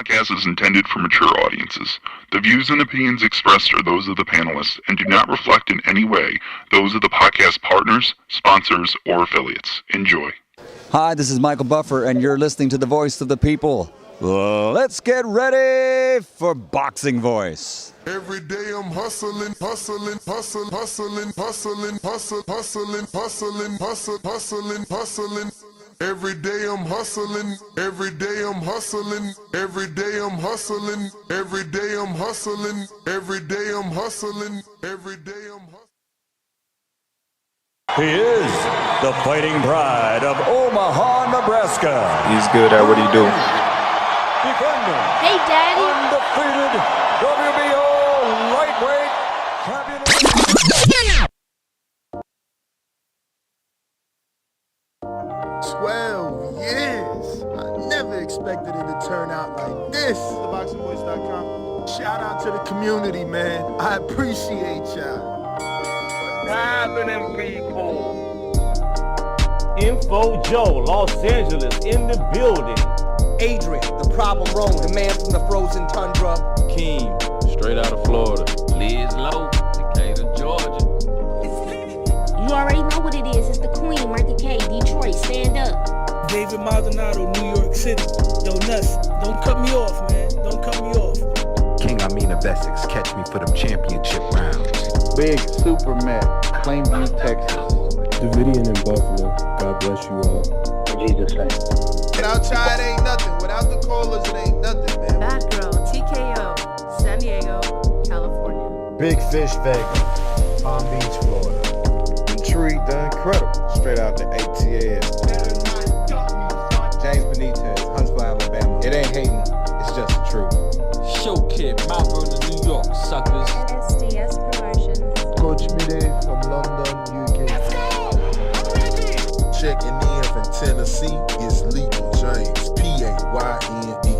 podcast is intended for mature audiences. The views and opinions expressed are those of the panelists and do not reflect in any way those of the podcast partners, sponsors, or affiliates. Enjoy. Hi, this is Michael Buffer, and you're listening to the Voice of the People. Let's get ready for Boxing Voice. Every day I'm hustling, hustling, hustling, hustling, hustling, hustling, hustling, hustling, hustling, hustling. Every day I'm hustling, every day I'm hustling, every day I'm hustling, every day I'm hustling, every day I'm hustling, every day I'm hustling. He is the fighting pride of Omaha, Nebraska. He's good at what he do. Defender. Hey, Daddy. Undefeated WBO lightweight champion. 12 years. I never expected it to turn out like this. TheBoxingVoice.com. Shout out to the community, man. I appreciate y'all. What's happening, people? Info Joe, Los Angeles, in the building. Adrian, the problem wrong, the man from the frozen tundra. Keem, straight out of Florida. Liz Lowe, Decatur, Georgia. You already know what it is. It's the Queen, Martha K, Detroit, stand up. David Maldonado, New York City. Yo, Nuss, don't cut me off, man. Don't cut me off. King Amin of Essex, catch me for them championship rounds. Big Superman, Plainview, Texas. Davidian in Buffalo. God bless you all. In Jesus' name. Without Chai, it ain't nothing. Without the callers, it ain't nothing, man. Bad Girl, TKO, San Diego, California. Big Fish, Vegas, Palm Beach, Florida. Intrigue, the Incredible, straight out the ATL. James Benitez, Huntsville, Alabama. It ain't hating, it's just the truth. Show Kid, Mount Vernon, New York, suckers. SDS Promotions. Coach Mide from London, UK. Let's go! I'm ready! Checking in from Tennessee, it's Lethal James, P-A-Y-N-E.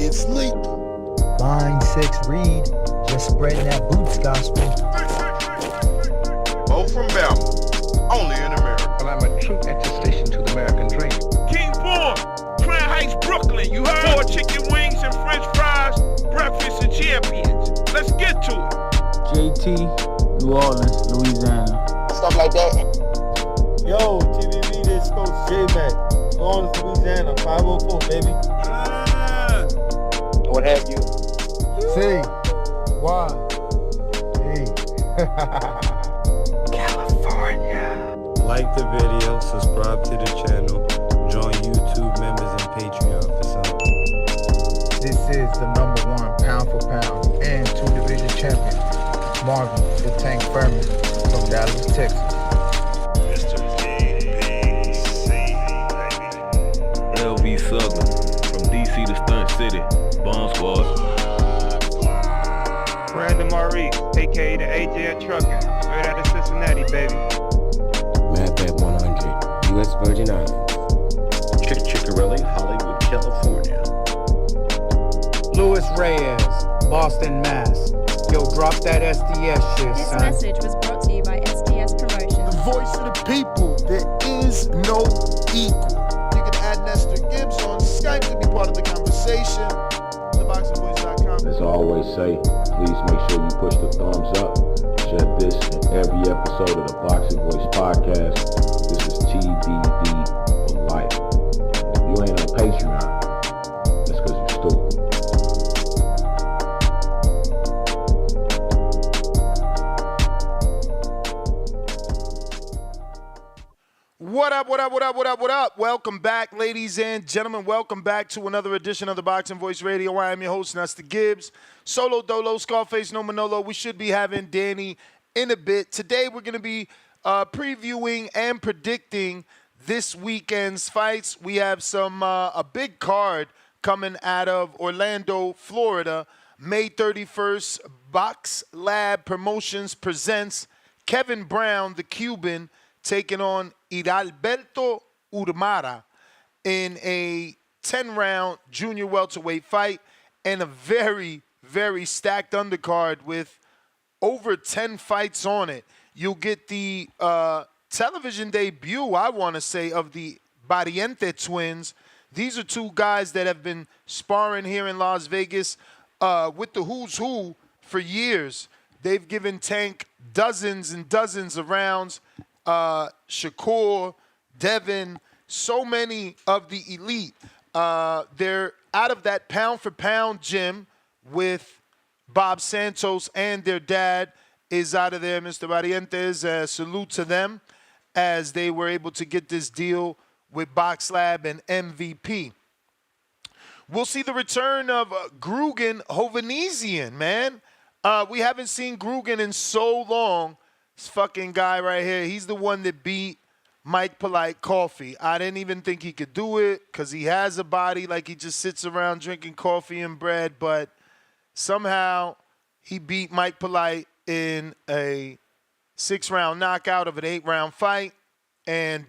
It's lethal. Line 6 Reed, just spreading that boots gospel. Bo from Bama, only in America. Well, I'm a true attestation to the American dream. King Born, Crown Heights, Brooklyn. You heard? 4 chicken wings and french fries, breakfast of champions. Let's get to it. JT, New Orleans, Louisiana. Stuff like that. Yo, TVB, this Coach J-Mac. New Orleans, Louisiana, 504, baby. What have you? C. Y. E. California. Like the video, subscribe to the channel, join YouTube members and Patreon for some. This is the #1 pound for pound and 2 division champion, Marvin the Tank Furman from Dallas, Texas. Mr. DBC, baby. LV Southern, from DC to Stunt City, Bone Squad. Brandon Maurice, a.k.a. the AJ Trucking, straight out of Cincinnati, baby. Madbat 100, U.S. Virgin Islands. Chick Chickarelli, Hollywood, California. Louis Reyes, Boston, Mass. Yo, drop that SDS shit, This son. message was brought to you by SDS Promotions. The voice of the people, there is no equal. You can add Nestor Gibbs on Skype to be part of the conversation. TheBoxingVoice.com. As I always say, please make sure you push the thumbs up. Share this in every episode of the Boxing Voice podcast. This is TBD for life. If you ain't on Patreon, that's because you're stupid. What up, what up, what up, what up, what up? Welcome back, ladies and gentlemen. Welcome back to another edition of the Boxing Voice Radio. I am your host, Nestor Gibbs. Solo Dolo, Scarface, no Manolo. We should be having Danny in a bit. Today, we're going to be previewing and predicting this weekend's fights. We have a big card coming out of Orlando, Florida. May 31st, Box Lab Promotions presents Kevin Brown, the Cuban, taking on Idalberto Umara in a 10-round junior welterweight fight and a very, very stacked undercard with over 10 fights on it. You'll get the television debut, I want to say, of the Barriente twins, These are two guys that have been sparring here in Las Vegas with the who's who for years. They've given Tank dozens and dozens of rounds. Shakur, Devin, so many of the elite. They're out of that pound-for-pound gym with Bob Santos, and their dad is out of there, Mr. Barrientos. Salute to them as they were able to get this deal with BoxLab and MVP. We'll see the return of Grugan Hovhannissian, man. We haven't seen Grugan in so long. This fucking guy right here, he's the one that beat Mike Polite Coffee. I didn't even think he could do it because he has a body like he just sits around drinking coffee and bread, but somehow he beat Mike Polite in a 6-round knockout of an 8-round fight. And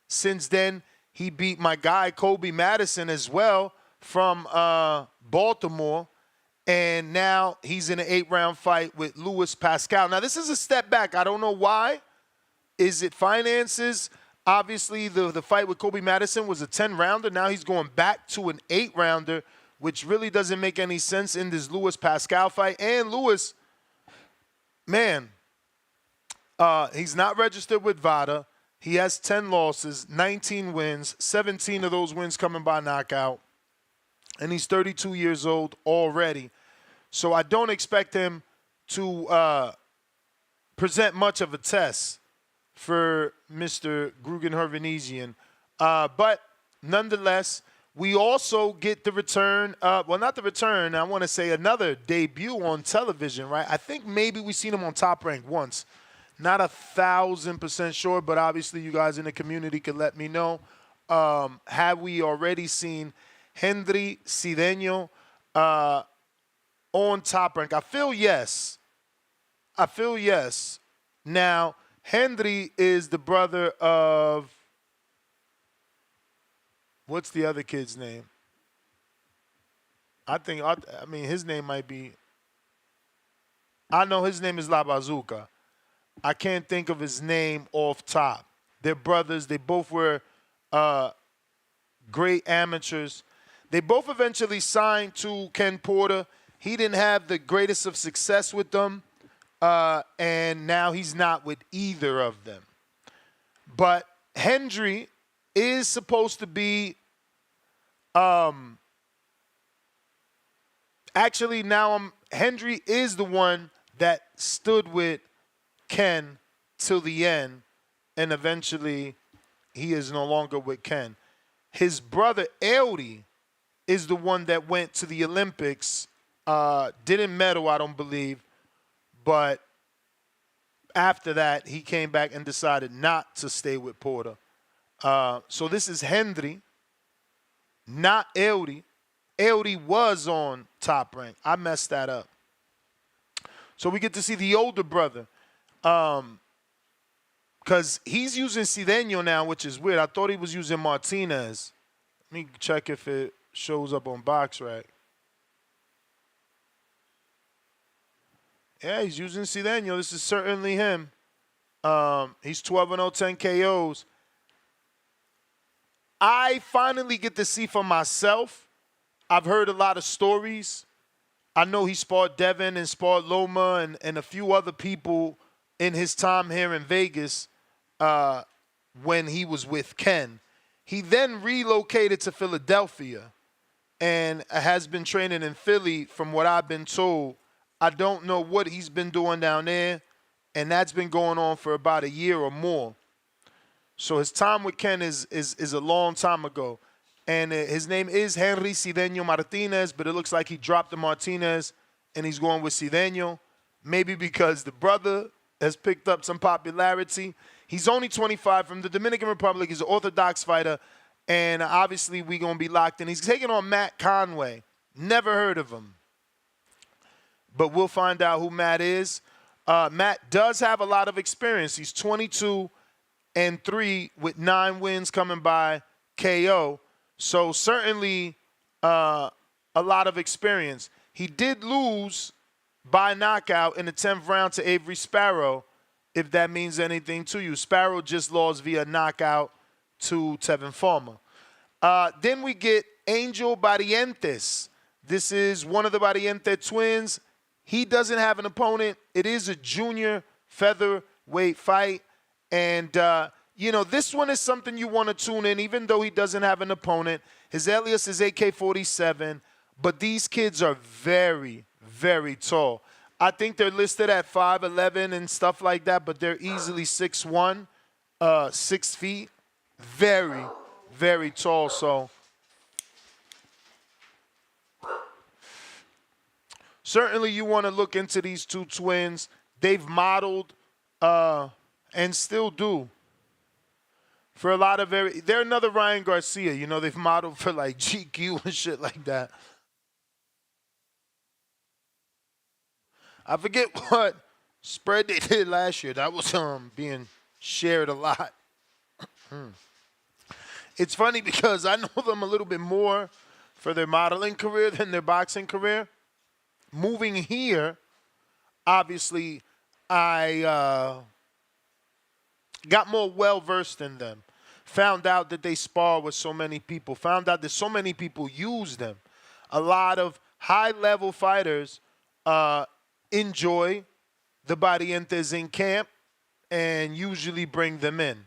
since then, he beat my guy Kobe Madison as well from Baltimore. And now he's in an 8-round fight with Louis Pascal. Now, this is a step back. I don't know why. Is it finances? Obviously, the fight with Kobe Madison was a 10-rounder. Now he's going back to an 8-rounder, which really doesn't make any sense in this Louis Pascal fight. And Louis, man, he's not registered with VADA. He has 10 losses, 19 wins, 17 of those wins coming by knockout. And he's 32 years old already. So I don't expect him to present much of a test for Mr. Grugan Hovhannissian. But nonetheless, we also get the return, well, not the return, I want to say another debut on television, right? I think maybe we've seen him on Top Rank once. Not 1,000% sure, but obviously you guys in the community can let me know. Have we already seen Henry Cedeño on Top Rank? I feel yes. Now, Henry is the brother of, what's the other kid's name? I mean, his name might be, I know his name is La Bazooka. I can't think of his name off top. They're brothers. They both were great amateurs. They both eventually signed to Ken Porter. He didn't have the greatest of success with them, and now he's not with either of them. But Hendry is supposed to be actually now Hendry is the one that stood with Ken till the end, and eventually he is no longer with Ken. His brother Eddie is the one that went to the Olympics, didn't medal, I don't believe, but after that he came back and decided not to stay with Porter. So this is Hendry, not Eddie. Eddie was on Top Rank. I messed that up. So we get to see the older brother. Because he's using Cedeño now, which is weird. I thought he was using Martinez. Let me check if it shows up on BoxRec. Yeah, he's using Cedeño. This is certainly him. He's 12-0, 10 KOs. I finally get to see for myself. I've heard a lot of stories. I know he sparred Devin and sparred Loma and a few other people in his time here in Vegas when he was with Ken. He then relocated to Philadelphia and has been training in Philly from what I've been told. I don't know what he's been doing down there, and that's been going on for about a year or more. So his time with Ken is a long time ago. And his name is Henry Cedeño Martinez, but it looks like he dropped the Martinez and he's going with Cedeño. Maybe because the brother has picked up some popularity. He's only 25 from the Dominican Republic. He's an Orthodox fighter. And obviously we're going to be locked in. He's taking on Matt Conway. Never heard of him. But we'll find out who Matt is. Matt does have a lot of experience. He's 22-3 with 9 wins coming by KO. So certainly a lot of experience. He did lose by knockout in the 10th round to Avery Sparrow, if that means anything to you. Sparrow just lost via knockout to Tevin Farmer. Then we get Angel Barrientos. This is one of the Barriente twins. He doesn't have an opponent. It is a junior featherweight fight. And, this one is something you want to tune in, even though he doesn't have an opponent. His alias is AK-47, but these kids are very, very tall. I think they're listed at 5'11" and stuff like that, but they're easily 6'1", 6 feet. Very, very tall. So certainly you want to look into these two twins. They've modeled and still do for a lot of they're another Ryan Garcia. They've modeled for like GQ and shit like that. I forget what spread they did last year. That was being shared a lot. It's funny because I know them a little bit more for their modeling career than their boxing career. Moving here, obviously, I got more well-versed in them. Found out that they spar with so many people. Found out that so many people use them. A lot of high-level fighters enjoy the Barrientes in camp and usually bring them in,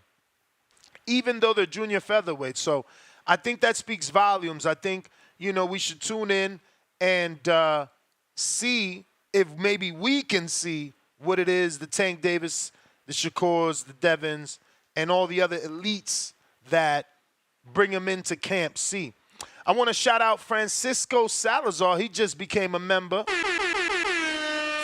even though they're junior featherweight. So I think that speaks volumes. I think, we should tune in and see if maybe we can see what it is the Tank Davis, the Shakurs, the Devins, and all the other elites that bring them into camp see. I want to shout out Francisco Salazar. He just became a member.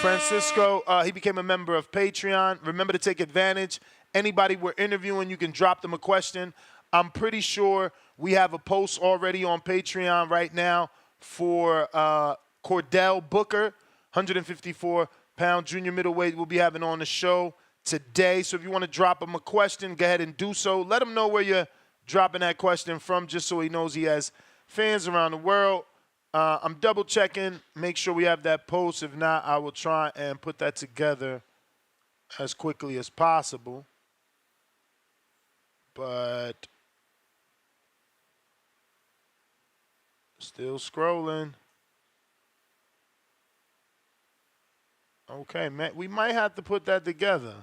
Francisco, he became a member of Patreon. Remember to take advantage. Anybody we're interviewing, you can drop them a question. I'm pretty sure we have a post already on Patreon right now for Cordell Booker, 154-pound junior middleweight. We'll be having on the show today. So if you want to drop him a question, go ahead and do so. Let him know where you're dropping that question from, just so he knows he has fans around the world. I'm double checking, make sure we have that post. If not, I will try and put that together as quickly as possible. But still scrolling. Okay, man, we might have to put that together.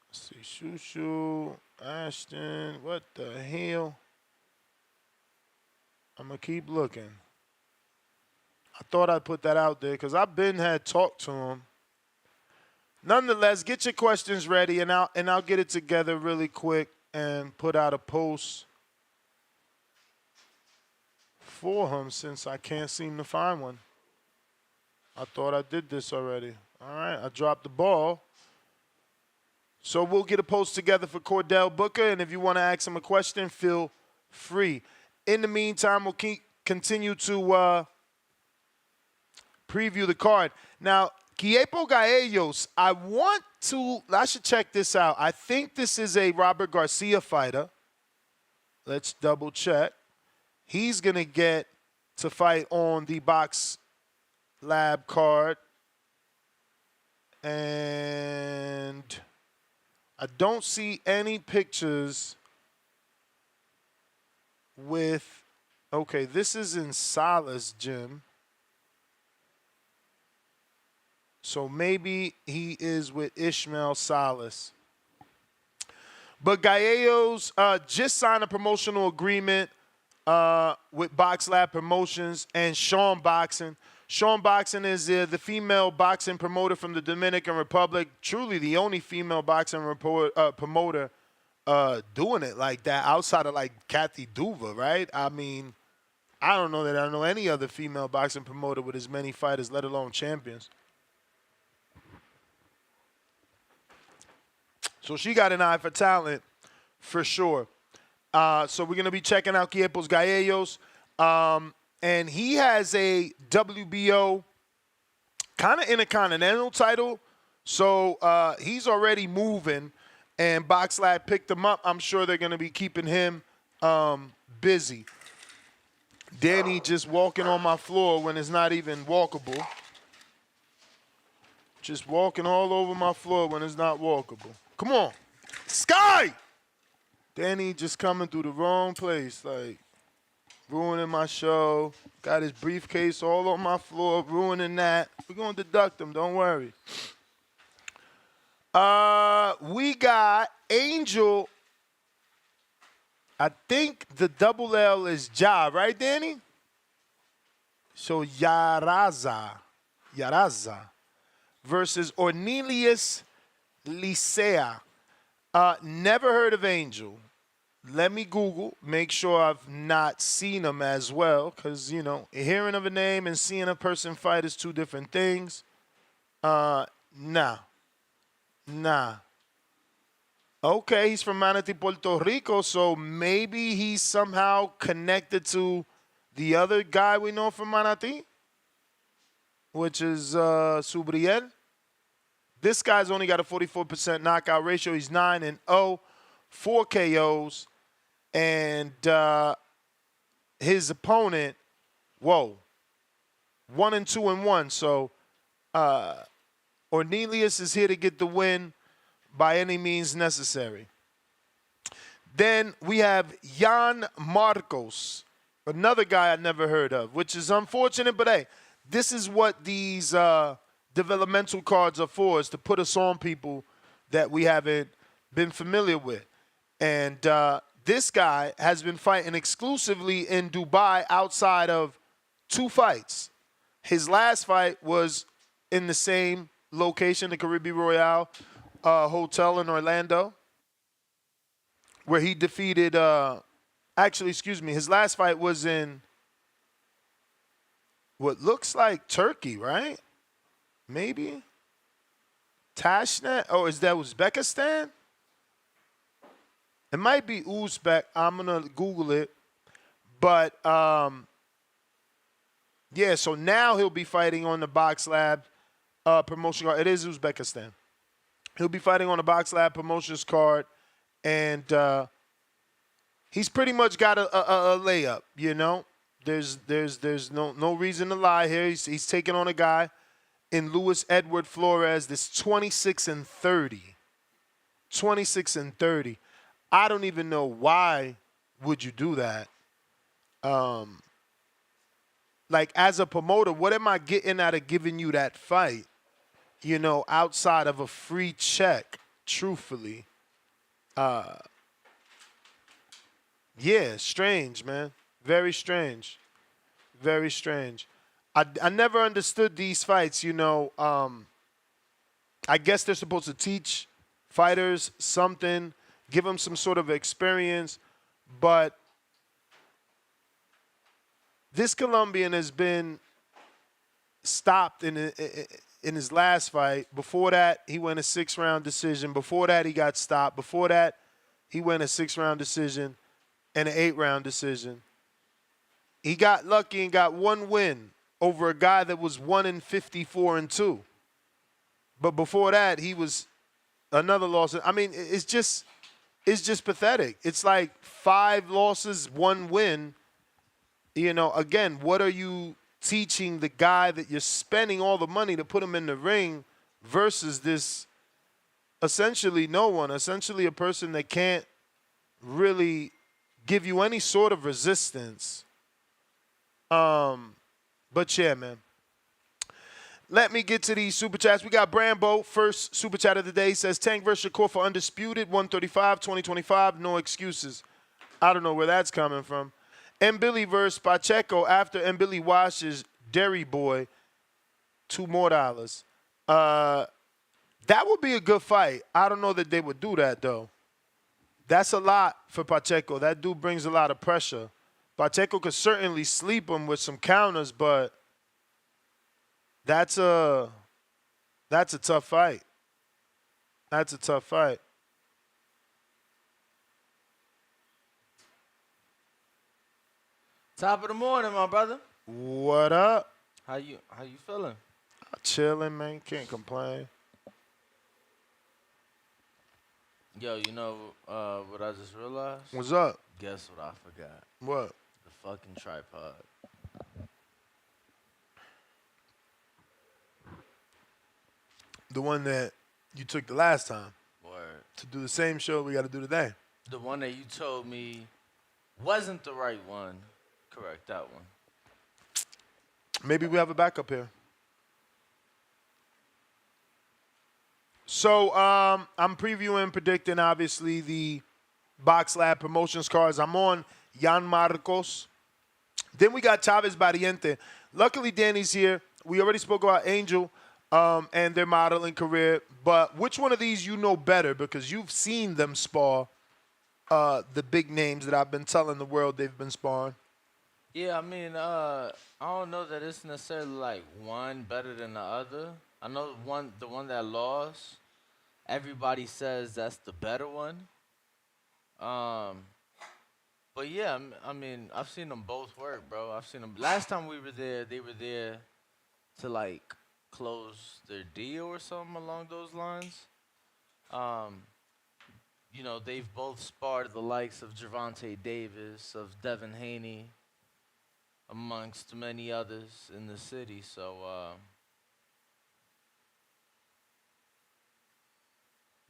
Let's see, Shushu, Ashton, what the hell? I'm going to keep looking. I thought I'd put that out there because I've had talked to him. Nonetheless, get your questions ready, and I'll get it together really quick and put out a post for him since I can't seem to find one. I thought I did this already. All right, I dropped the ball. So we'll get a post together for Cordell Booker, and if you want to ask him a question, feel free. In the meantime, we'll continue to preview the card. Now, Kiepo Gallegos, I should check this out. I think this is a Robert Garcia fighter. Let's double check. He's going to get to fight on the Box Lab card. And I don't see any pictures with, okay, this is in Salas' gym. So maybe he is with Ishmael Salas. But Gallegos just signed a promotional agreement with Box Lab Promotions and Sean Boxing. Sean Boxing is the female boxing promoter from the Dominican Republic. Truly the only female boxing promoter doing it like that outside of like Kathy Duva, right? I mean, I don't know that I know any other female boxing promoter with as many fighters, let alone champions. So she got an eye for talent for sure. So we're going to be checking out Kiepo Gallegos. And he has a WBO kind of intercontinental title. So he's already moving, and Box Lab picked him up. I'm sure they're going to be keeping him busy. Danny just walking on my floor when it's not even walkable. Just walking all over my floor when it's not walkable. Come on. Sky! Danny just coming through the wrong place, like ruining my show. Got his briefcase all on my floor, ruining that. We're gonna deduct him, don't worry. We got Angel. I think the double L is Ja, right, Danny? So Yaraza versus Ornelius Licea. Never heard of Angel. Let me Google, make sure I've not seen him as well, because, you know, hearing of a name and seeing a person fight is two different things. Nah. Okay, he's from Manatí, Puerto Rico, so maybe he's somehow connected to the other guy we know from Manatí, which is Subriel. This guy's only got a 44% knockout ratio. He's 9-0, 4 KOs. And his opponent, 1-2-1. So Ornelius is here to get the win by any means necessary. Then we have Jan Marcos, another guy I never heard of, which is unfortunate, but hey, this is what these developmental cards are for, is to put us on people that we haven't been familiar with. And this guy has been fighting exclusively in Dubai outside of 2 fights. His last fight was in the same location, the Caribbean Royale Hotel in Orlando, where he defeated, his last fight was in what looks like Turkey, right? Maybe? Tashkent? Oh, is that Uzbekistan? It might be Uzbek. I'm going to Google it. But, yeah, so now he'll be fighting on the Box Lab promotion card. It is Uzbekistan. He'll be fighting on the Box Lab promotions card. And he's pretty much got a layup, you know. There's no reason to lie here. He's taking on a guy in Luis Edward Flores, this 26-30. 26-30. I don't even know why would you do that. Like, as a promoter, what am I getting out of giving you that fight? You know, outside of a free check, truthfully. Yeah, strange, man. Very strange. Very strange. I never understood these fights, you know. I guess they're supposed to teach fighters something, give them some sort of experience, but this Colombian has been stopped in his last fight. Before that, he went a 6-round decision. Before that, he got stopped. Before that, he went a 6-round decision and an 8-round decision. He got lucky and got 1 win over a guy that was 1-54-2. But before that, he was another loss. I mean, it's just pathetic. It's like 5 losses, 1 win. You know, again, what are you teaching the guy that you're spending all the money to put him in the ring versus this essentially no one, essentially a person that can't really give you any sort of resistance. But yeah, man. Let me get to these super chats. We got Brambo, first super chat of the day. Says, Tank versus Shakur for Undisputed, 135, 2025, no excuses. I don't know where that's coming from. Billy versus Pacheco after Billy washes Dairy Boy, $2 more. That would be a good fight. I don't know that they would do that, though. That's a lot for Pacheco. That dude brings a lot of pressure. Pacheco could certainly sleep him with some counters, but that's a tough fight. That's a tough fight. Top of the morning, my brother. What up? How you feeling? Chilling, man. Can't complain. Yo, you know what I just realized? What's up? Guess what I forgot? What? The fucking tripod. The one that you took the last time. Word. To do the same show we got to do today. The one that you told me wasn't the right one. Correct that one. Maybe we have a backup here. So I'm previewing, predicting, obviously, the Box Lab promotions cards. I'm on Jan Marcos. Then we got Chavez Barriente. Luckily, Danny's here. We already spoke about Angel and their modeling career. But which one of these you know better? Because you've seen them spar the big names that I've been telling the world they've been sparring. Yeah, I mean, I don't know that it's necessarily like one better than the other. I know the one that lost, everybody says that's the better one. But yeah, I mean, I've seen them both work, bro. I've seen them. Last time we were there, they were there to like close their deal or something along those lines. You know, they've both sparred the likes of Gervonta Davis, of Devin Haney, amongst many others in the city. So,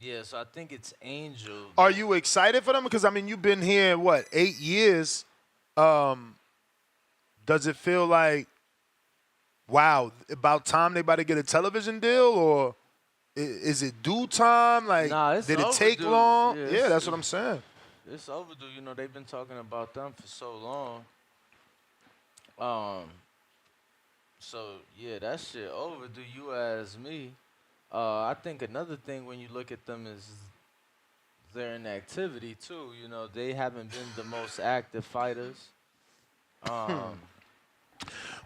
yeah, so I think it's Angel. Are you excited for them? Because, I mean, you've been here, what, 8 years? Does it feel like, wow, about time they about to get a television deal? Or is it due time? Like, nah, it's did it overdue. take long? Yeah, Yeah, that's what I'm saying. It's overdue. You know, they've been talking about them for so long. So, yeah, that shit overdue, you ask me. I think another thing when you look at them is their inactivity, too. You know, they haven't been the most active fighters.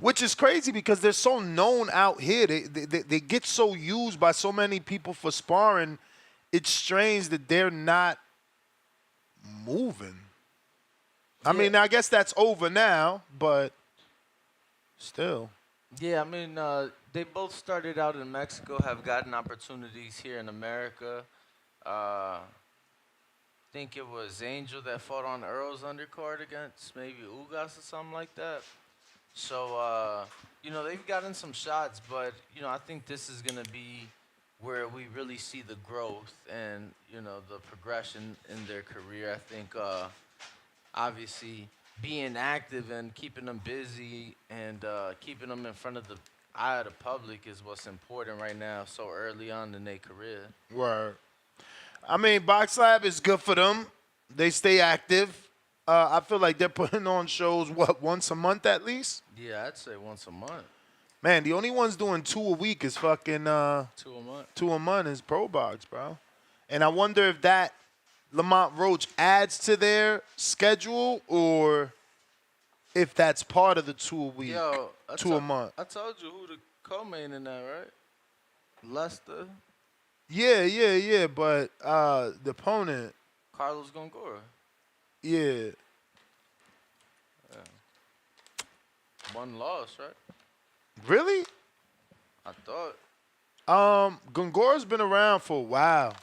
Which is crazy because they're so known out here. They get so used by so many people for sparring. It's strange that they're not moving. I mean, I guess that's over now, but still. Yeah, I mean, they both started out in Mexico, have gotten opportunities here in America. I think it was Angel that fought on Earl's undercard against maybe Ugas or something like that. So, you know, they've gotten some shots, but, you know, I think this is going to be where we really see the growth and, you know, the progression in their career. I think, obviously, being active and keeping them busy and keeping them in front of the eye of the public is what's important right now, so early on in their career. Word. I mean, Box Lab is good for them. They stay active. I feel like they're putting on shows, what, once a month at least? Yeah, I'd say once a month. Man, the only ones doing 2 a week is fucking 2 a month. 2 a month is Pro Box, bro. And I wonder if that Lamont Roach adds to their schedule or if that's part of the 2 a week, Yo, 2 a month. I told you who the co-main in that, right? Lester. Yeah, but the opponent. Carlos Gongora. Yeah. One loss, right? Really? I thought. Gongora's been around for a while.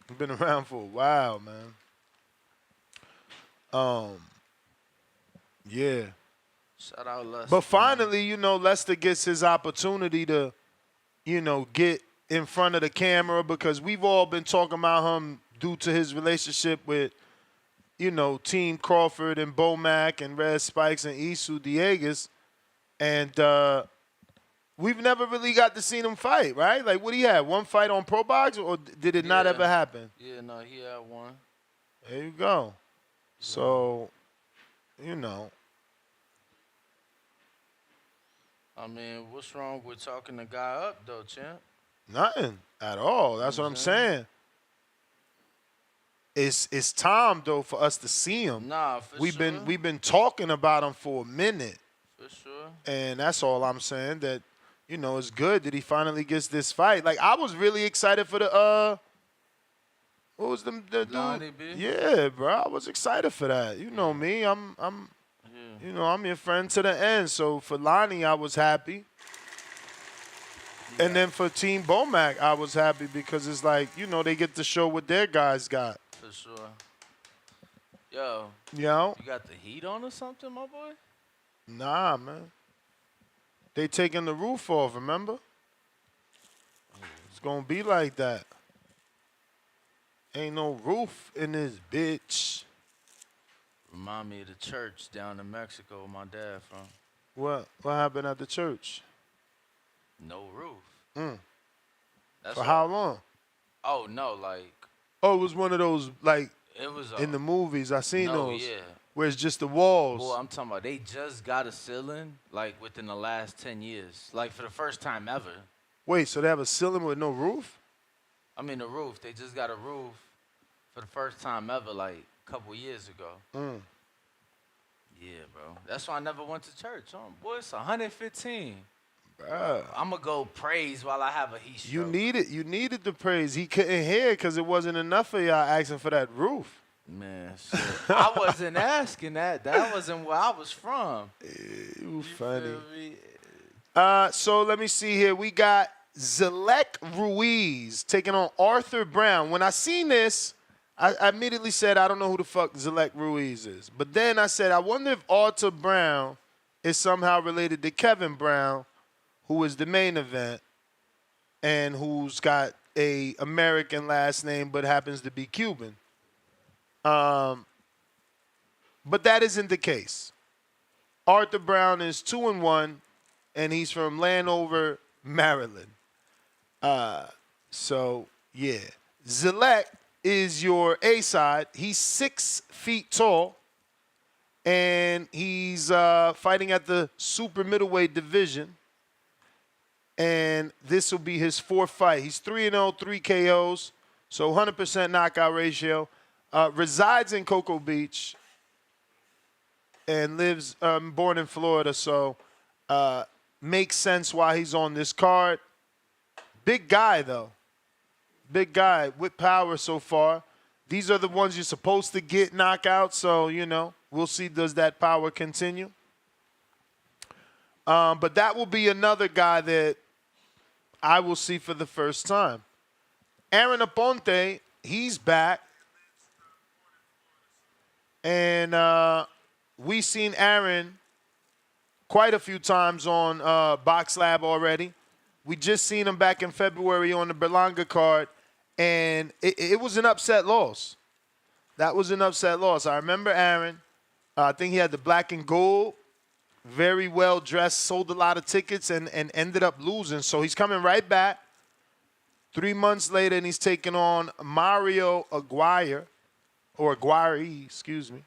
He's been around for a while, man. Yeah. Shout out Lester. But finally, you know, Lester gets his opportunity to, you know, get in front of the camera because we've all been talking about him due to his relationship with, you know, Team Crawford and Bomac and Red Spikes and Isu Diegas. And we've never really got to see him fight, right? Like, what he had? One fight on Pro Box, or did it not ever happen? Yeah, no, he had one. There you go. So, you know. I mean, what's wrong with talking the guy up, though, champ? Nothing at all. That's what I'm saying. It's time though for us to see him. Nah, for sure. We've been talking about him for a minute. For sure. And that's all I'm saying. That, you know, it's good that he finally gets this fight. Like, I was really excited for the what was the Lonnie B? Yeah, bro. I was excited for that. You know me. I'm you know, I'm your friend to the end. So for Lonnie, I was happy. Yeah. And then for Team Bomac, I was happy because it's like, you know, they get to show what their guys got. For sure. Yo. Yo. You got the heat on or something, my boy? Nah, man. They taking the roof off, remember? It's going to be like that. Ain't no roof in this bitch. Remind me of the church down in Mexico where my dad from. What happened at the church? No roof. That's For what- how long? Oh, no, like... Oh, it was one of those, like, It was in the movies. I seen no, those. yeah. Where it's just the walls. Boy, I'm talking about they just got a ceiling, like, within the last 10 years. Like, for the first time ever. Wait, so they have a ceiling with no roof? I mean, the roof. They just got a roof for the first time ever, like, a couple years ago. Yeah, bro. That's why I never went to church. Boy, it's 115. Bruh. I'm going to go praise while I have a heat stroke. You needed the praise. He couldn't hear because it wasn't enough of y'all asking for that roof. Man, shit. I wasn't asking that. That wasn't where I was from. You funny. feel me? So let me see here. We got Zalek Ruiz taking on Arthur Brown. When I seen this, I immediately said, I don't know who the fuck Zalek Ruiz is. But then I said, I wonder if Arthur Brown is somehow related to Kevin Brown, who is the main event and who's got a American last name but happens to be Cuban. But that isn't the case. Arthur Brown is 2-1, and he's from Landover, Maryland. So, yeah. Zalek is your A-side. He's 6 feet tall, and he's fighting at the super middleweight division. And this will be his 4th fight. He's 3-0, 3 KOs, so 100% knockout ratio. Resides in Cocoa Beach and lives, born in Florida, so makes sense why he's on this card. Big guy, though. Big guy with power so far. These are the ones you're supposed to get knockouts, so, you know, we'll see does that power continue. But that will be another guy that I will see for the first time. Aaron Aponte, he's back. And we've seen Aaron quite a few times on Box Lab already. We just seen him back in February on the Berlanga card, and it was an upset loss. That was an upset loss. I remember Aaron. I think he had the black and gold, very well dressed, sold a lot of tickets, and ended up losing. So he's coming right back 3 months later, and he's taking on Mario Aguirre. Or Aguirre, excuse me.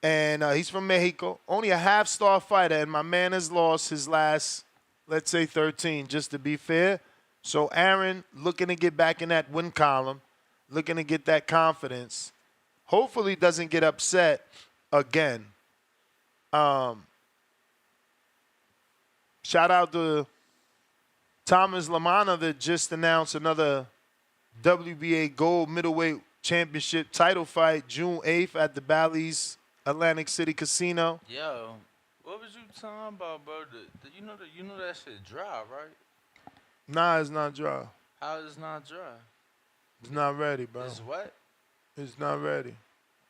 And he's from Mexico. Only a half-star fighter, and my man has lost his last, let's say, 13, just to be fair. So Aaron looking to get back in that win column, looking to get that confidence. Hopefully doesn't get upset again. Shout out to Thomas Lamana that just announced another WBA Gold Middleweight Championship title fight June 8th at the Bally's Atlantic City Casino. Yo, what was you talking about, bro? You know that shit dry, right? Nah, it's not dry. How is it not dry? It's not ready, bro. It's wet? It's not ready.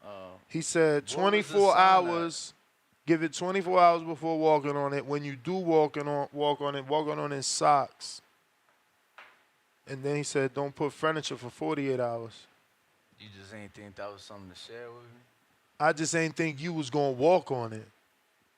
Oh. He said What was the 24 sign hours. Give it 24 hours before walking on it. When you do walk on it in socks. And then he said, don't put furniture for 48 hours. You just ain't think that was something to share with me? I just ain't think you was going to walk on it.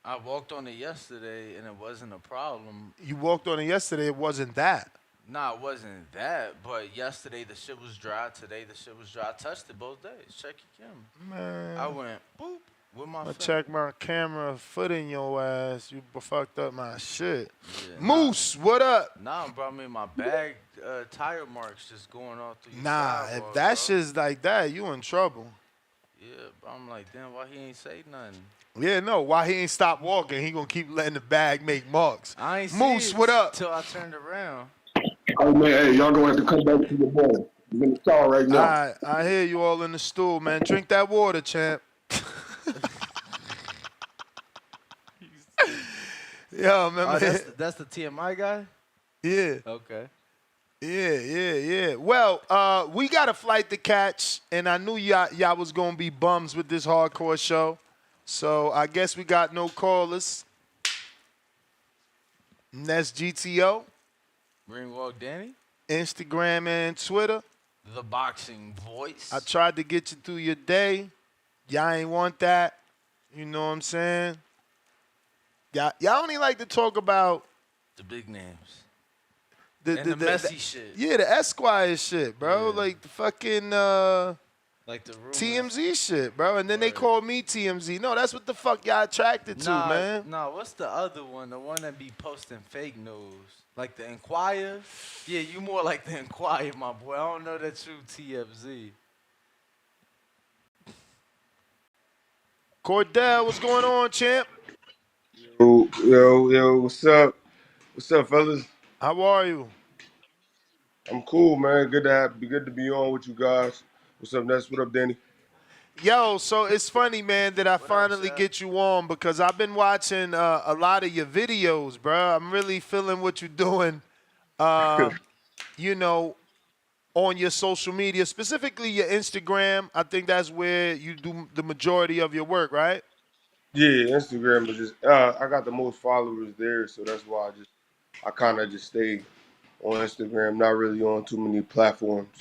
I walked on it yesterday, and it wasn't a problem. You walked on it yesterday. It wasn't that. Nah, it wasn't that. But yesterday, the shit was dry. Today, the shit was dry. I touched it both days. Check your camera. Man. I went, boop, with my I foot. check my camera, foot in your ass. You fucked up my shit. Yeah, Moose, what up? Nah, bro, I mean, my bag tire marks just going off through your Nah, sidewalk, if that bro. shit's like that, you in trouble. Yeah, bro, I'm like, damn, why he ain't say nothing? Yeah, no, why he ain't stop walking? He gonna keep letting the bag make marks. I ain't Moose, see it what up? Till I turned around. Oh man, hey, y'all gonna have to come back to the boy. I'm in the stall right now. All right, I hear you all in the stool, man. Drink that water, champ. Yo, man. Oh, that's the TMI guy? Yeah. Okay. Yeah. Well, we got a flight to catch, and I knew y'all was going to be bums with this hardcore show. So I guess we got no callers. And that's GTO. Ringwalk Danny? Instagram and Twitter. the boxing voice. I tried to get you through your day. Y'all ain't want that. You know what I'm saying? Y'all only like to talk about the big names. the messy shit. Yeah, the Esquire shit, bro. Like the fucking like the rumors. TMZ shit, bro. And then they called me TMZ. No, that's what the fuck y'all attracted to, man. Nah, what's the other one? The one that be posting fake news. Like the Enquirer? Yeah, you more like the Enquirer, my boy. I don't know that you TMZ. Cordell, what's going on, champ? Yo, what's up? What's up, fellas? How are you? I'm cool, man. Good to be on with you guys. What's up, Ness? What up, Danny? Yo, so it's funny, man, that I finally get you on because I've been watching a lot of your videos, bro. I'm really feeling what you're doing, you know, on your social media, specifically your Instagram. I think that's where you do the majority of your work, right? Yeah, Instagram is just I got the most followers there, so that's why I kind of just stay on Instagram, not really on too many platforms.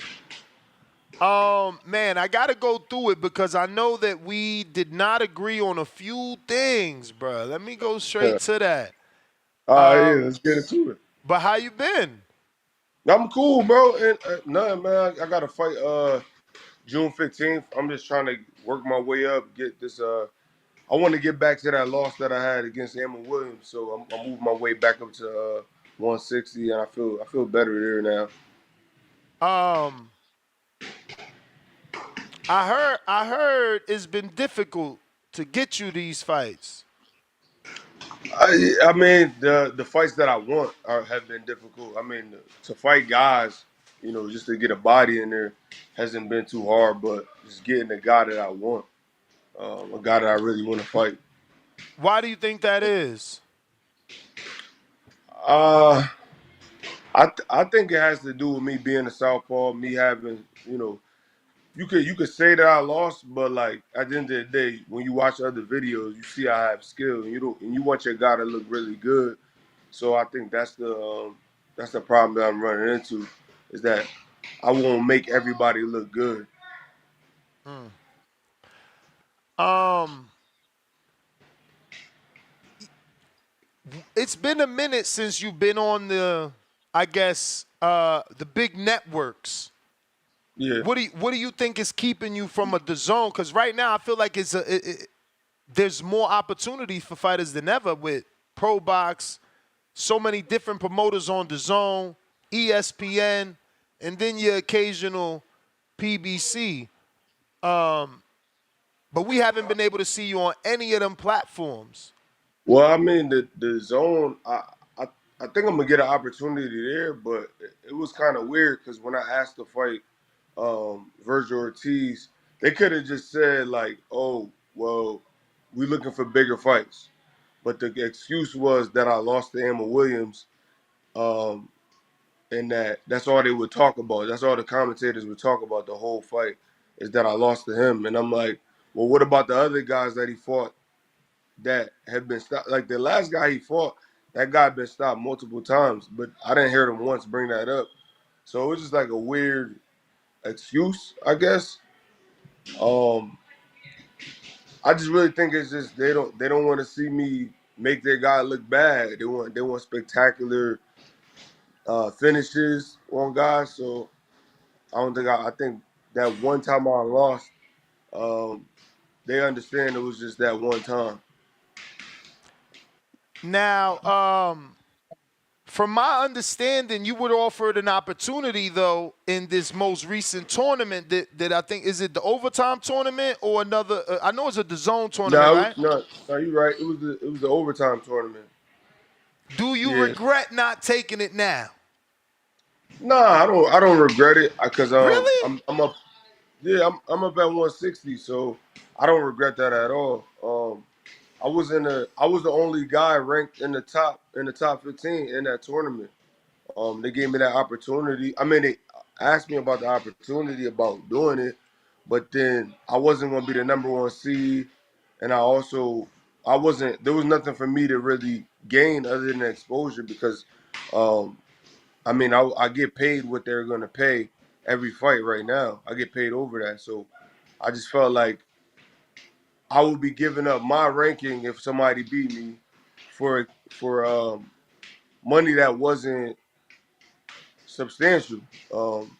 Man, I got to go through it because I know that we did not agree on a few things, bro. Let me go straight to that. Yeah, let's get into it. But how you been? I'm cool, bro. And nothing, man. I got to fight June 15th. I'm just trying to work my way up, get this. I want to get back to that loss that I had against Amon Williams, so I'm moving my way back up to 160, and I feel better there now. I heard it's been difficult to get you these fights. I mean, the fights that I want have been difficult. I mean, to fight guys, you know, just to get a body in there hasn't been too hard, but just getting the guy that I want, a guy that I really want to fight. Why do you think that is? I think it has to do with me being a southpaw, me having, you know, you could say that I lost, but like at the end of the day, when you watch other videos, you see I have skill, and you want your guy to look really good. So I think that's the problem that I'm running into, is that I won't make everybody look good. It's been a minute since you've been on the, I guess, the big networks. Yeah. What do you think is keeping you from a DAZN? Because right now I feel like there's more opportunity for fighters than ever with Pro Box, so many different promoters on DAZN, ESPN, and then your occasional PBC. But we haven't been able to see you on any of them platforms. Well, I mean, the zone, I think I'm gonna get an opportunity there, but it was kind of weird because when I asked to fight Virgil Ortiz, they could have just said like, "Oh, well, we looking for bigger fights," but the excuse was that I lost to Amon Williams, and that's all they would talk about. That's all the commentators would talk about the whole fight, is that I lost to him. And I'm like, well, what about the other guys that he fought that have been stopped? Like the last guy he fought, that guy been stopped multiple times, but I didn't hear them once bring that up. So it was just like a weird excuse, I guess. I just really think it's just they don't want to see me make their guy look bad. They want spectacular finishes on guys. So I think that one time I lost, they understand it was just that one time. Now, from my understanding, you were offered an opportunity, though, in this most recent tournament that I think, is it the overtime tournament or another? I know it's a DAZN tournament, right? No, you're right. It was the overtime tournament. Do you regret not taking it now? Nah, I don't regret it because really? I'm up. Yeah, I'm up at 160, so I don't regret that at all. I was the only guy ranked in the top 15 in that tournament. They gave me that opportunity. I mean, they asked me about the opportunity about doing it, but then I wasn't going to be the number one seed, and I wasn't. There was nothing for me to really gain other than exposure because, I mean, I get paid what they're going to pay, every fight right now. I get paid over that. So I just felt like I would be giving up my ranking if somebody beat me for money that wasn't substantial. Um,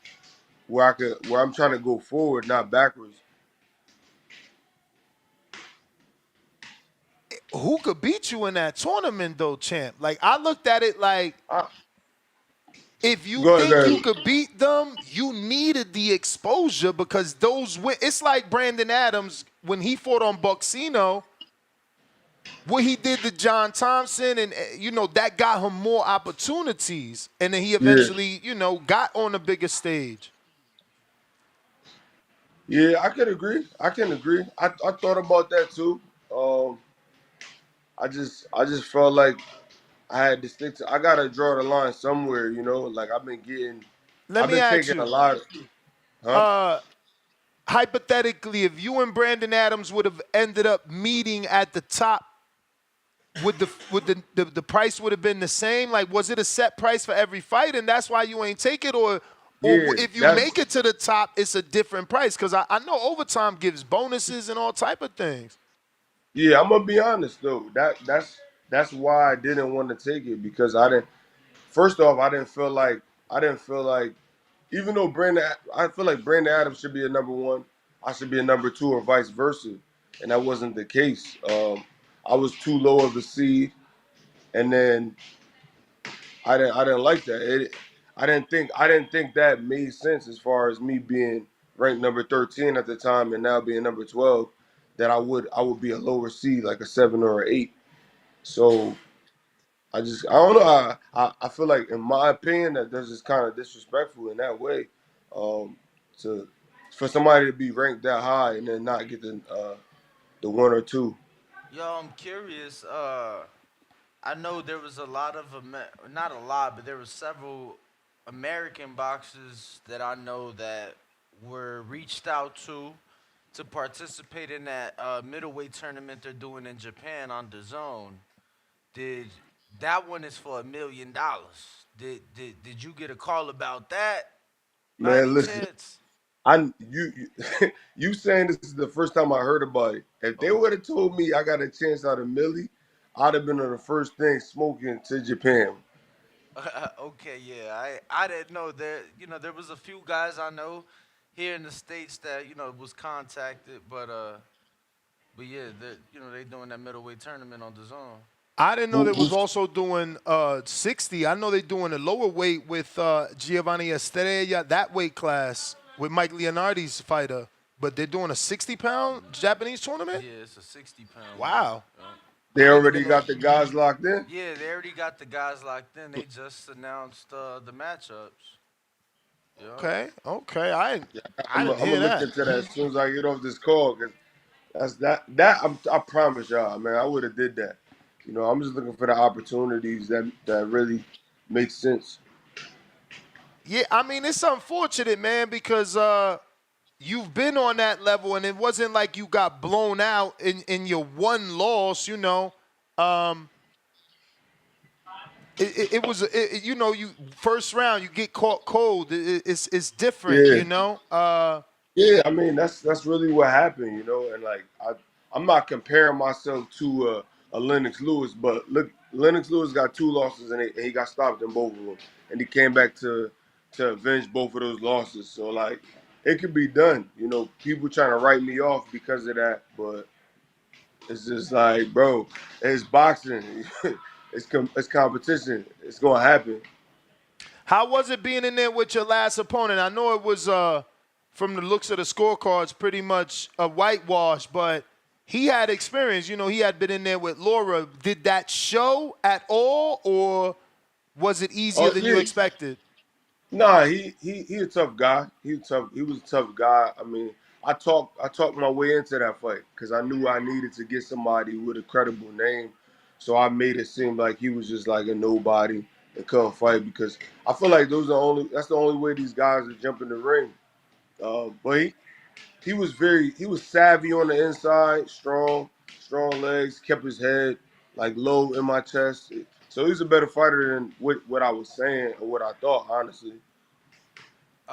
where I'm trying to go forward, not backwards. Who could beat you in that tournament though, champ? Like I looked at it like if you Go think you ahead. could beat them, you needed the exposure because those win. It's like Brandon Adams when he fought on Bucksino, what he did to John Thompson, and that got him more opportunities, and then he Yeah. eventually got on the bigger stage. Yeah, I can agree. I thought about that too. Um, I just felt like I had to stick to. I gotta draw the line somewhere. Like Let I've me been ask taking a you, lot. Huh? hypothetically, if you and Brandon Adams would have ended up meeting at the top, would the price would have been the same? Like, was it a set price for every fight, and that's why you ain't take it, or Yeah, if you that's make it to the top, it's a different price? Because I know overtime gives bonuses and all type of things. yeah. I'm gonna be honest though. That's why I didn't want to take it because I didn't. First off, I didn't feel like even though I feel like Brandon Adams should be a number one, I should be a number two, or vice versa, and that wasn't the case. I was too low of a seed, and then I didn't like that. I didn't think that made sense as far as me being ranked number 13 at the time and now being number 12, that I would be a lower seed, like a 7 or an 8. So I don't know. I feel like, in my opinion, that that's just kind of disrespectful in that way. Um, to for somebody to be ranked that high and then not get the one or two. Yo, I'm curious. I know there was a lot of not a lot, but there were several American boxers that I know that were reached out to participate in that middleweight tournament they're doing in Japan on the Zone. Did that one is for $1 million? Did you get a call about that by any Man, listen. chance? You saying this is the first time I heard about it. If they would have told me I got a chance out of Millie, I'd have been on the first thing smoking to Japan. Okay, yeah, I didn't know there. There was a few guys I know here in the states that was contacted, but yeah, they doing that middleweight tournament on the Zone. I didn't know Who, they was who's also doing 60. I know they doing a lower weight with Giovanni Estrella, that weight class with Mike Leonardi's fighter. But they're doing a 60-pound Japanese tournament? Yeah, it's a 60-pound. Wow. they already got the guys locked in? Yeah, they already got the guys locked in. They just announced the matchups. Yeah. Okay. I I'm didn't gonna hear look that. into that as soon as I get off this call, because I promise y'all, man, I would have did that. I'm just looking for the opportunities that really make sense. Yeah, I mean, it's unfortunate, man, because you've been on that level, and it wasn't like you got blown out in your one loss, It was, you first round, you get caught cold. It's different, Yeah. Yeah, I mean that's really what happened, and like I'm not comparing myself to a Lennox Lewis, but look, Lennox Lewis got two losses and he got stopped in both of them, and he came back to avenge both of those losses. So like it could be done, People trying to write me off because of that, but it's just like, bro, it's boxing, it's competition, it's gonna happen. How was it being in there with your last opponent? I know it was, from the looks of the scorecards, pretty much a whitewash, but he had experience. He had been in there with Laura. Did that show at all, or was it easier Oh than you yeah. expected? Nah, he a tough guy. He was a tough guy. I mean, I talked my way into that fight because I knew I needed to get somebody with a credible name. So I made it seem like he was just like a nobody and couldn't fight, because I feel like that's the only way these guys are jump in the ring. But he was savvy on the inside, strong legs, kept his head like low in my chest. So he's a better fighter than what I was saying or what I thought, honestly.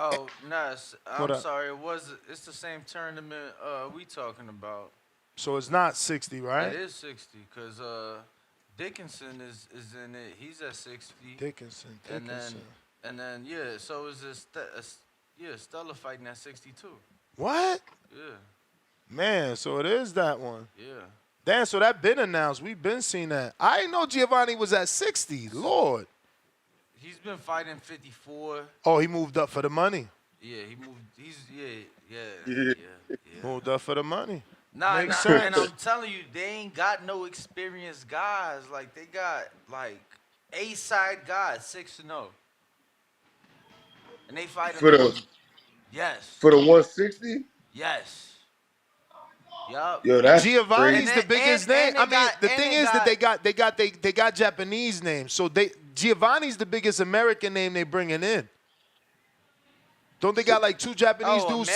Oh, nice. What I'm up? sorry. It's the same tournament we talking about. So it's not 60, It right? is 60 because Dickinson is in it. He's at 60. Dickinson. And then yeah, so is this yeah, Stella fighting at 62. What? Yeah. Man, so it is that one. Yeah. Damn, so that been announced. We've been seeing that. I didn't know Giovanni was at 60. Lord. He's been fighting 54. Oh, he moved up for the money. Yeah, he moved. Yeah. Moved up for the money. Nah, Makes and I'm sense. telling you, they ain't got no experienced guys. Like they got like A-side guys, 6-0, and they fighting For on. the Yes. for the 160. Yes. Yup. Yo, that's Giovanni's crazy. the biggest name. I mean, the thing is that they got Japanese names. So Giovanni's the biggest American name they bringing in. Don't they got like 2 Japanese dudes?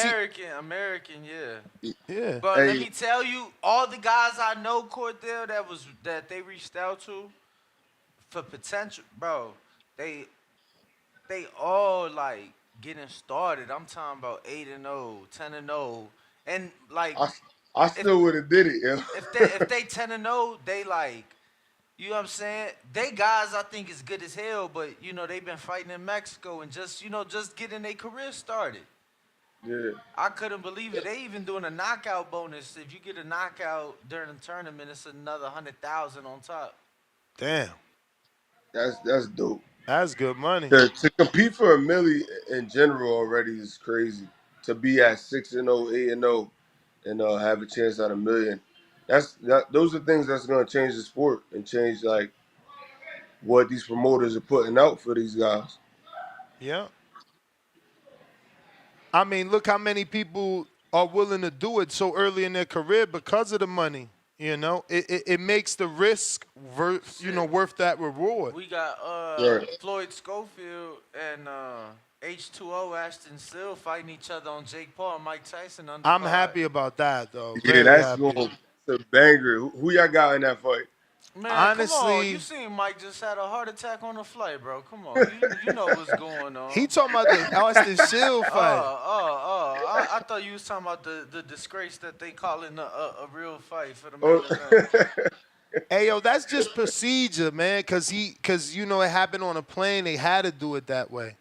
American, yeah. Yeah. But Hey. let me tell you, all the guys I know, Cordell, that they reached out to for potential, bro, they all like getting started. I'm talking about 8-0, 10-0, and like I still would have did it, yo. if they 10-0, they like, you know what I'm saying? They guys I think is good as hell, but you know they've been fighting in Mexico and just getting their career started. Yeah. I couldn't believe it. They even doing a knockout bonus. If you get a knockout during the tournament, it's another 100,000 on top. Damn. That's dope. That's good money. To compete for a milli in general already is crazy. To be at 6-0, 8-0, and have a chance at a million. Those are things that's gonna change the sport and change like what these promoters are putting out for these guys. Yeah. I mean, look how many people are willing to do it so early in their career because of the money. You know, it makes the risk, worth that reward. We got Right. Floyd Schofield and H2O Ashton Still fighting each other on Jake Paul and Mike Tyson undercard. I'm happy about that, though. Yeah, Very that's happy. going to a banger. Who y'all got in that fight? Man, Honestly, come on. You seen Mike just had a heart attack on the flight, bro. Come on. You know what's going on. he talking about the Austin Shield fight. I thought you was talking about the disgrace that they calling a real fight for the Oh. main event. Hey, yo, that's just procedure, man, because it happened on a plane. They had to do it that way.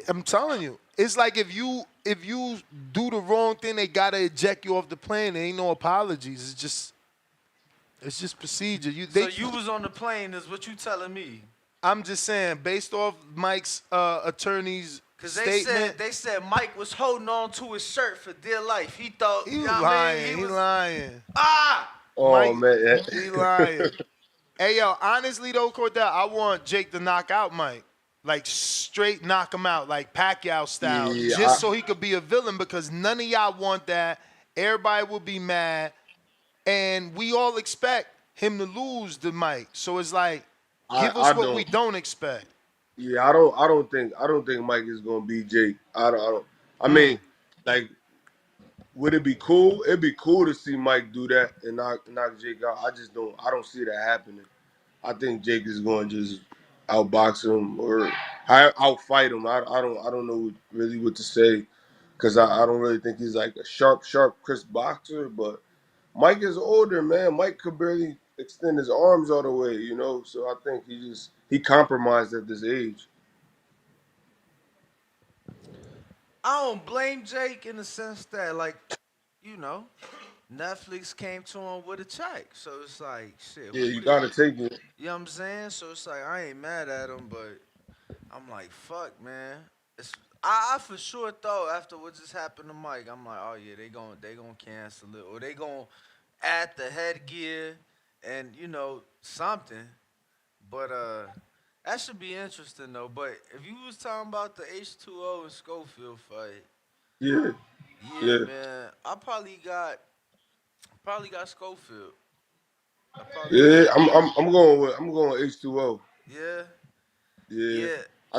I'm telling you. It's like if you do the wrong thing, they got to eject you off the plane. There ain't no apologies. It's just procedure. So you was on the plane is what you telling me. I'm just saying, based off Mike's attorney's statement. They said Mike was holding on to his shirt for dear life. He thought He you was know what I lying. mean? He lying. Oh, Mike, man. he lying. Hey, yo, honestly, though, Cordell, I want Jake to knock out Mike. Like, straight knock him out, like Pacquiao style. Yeah, so he could be a villain, because none of y'all want that. Everybody will be mad. And we all expect him to lose to Mike. So it's like, give us what we don't expect. Yeah, I don't think Mike is gonna beat Jake. I mean, like, would it be cool? It'd be cool to see Mike do that and knock Jake out. I don't see that happening. I think Jake is going to just outbox him or outfight him. I don't know really what to say, because I don't really think he's like a sharp crisp boxer. But Mike is older, man. Mike could barely extend his arms all the way, So I think he compromised at this age. I don't blame Jake in the sense that, like, Netflix came to him with a check. So it's like, shit. Yeah, you gotta take it. You know what I'm saying? So it's like, I ain't mad at him, but I'm like, fuck, man. I for sure thought after what just happened to Mike, I'm like, oh yeah, they gonna cancel it, or they gonna add the headgear and something. But that should be interesting though. But if you was talking about the H2O and Schofield fight, Yeah, man, I probably got Schofield. Yeah, I'm going with H2O. Yeah. Yeah.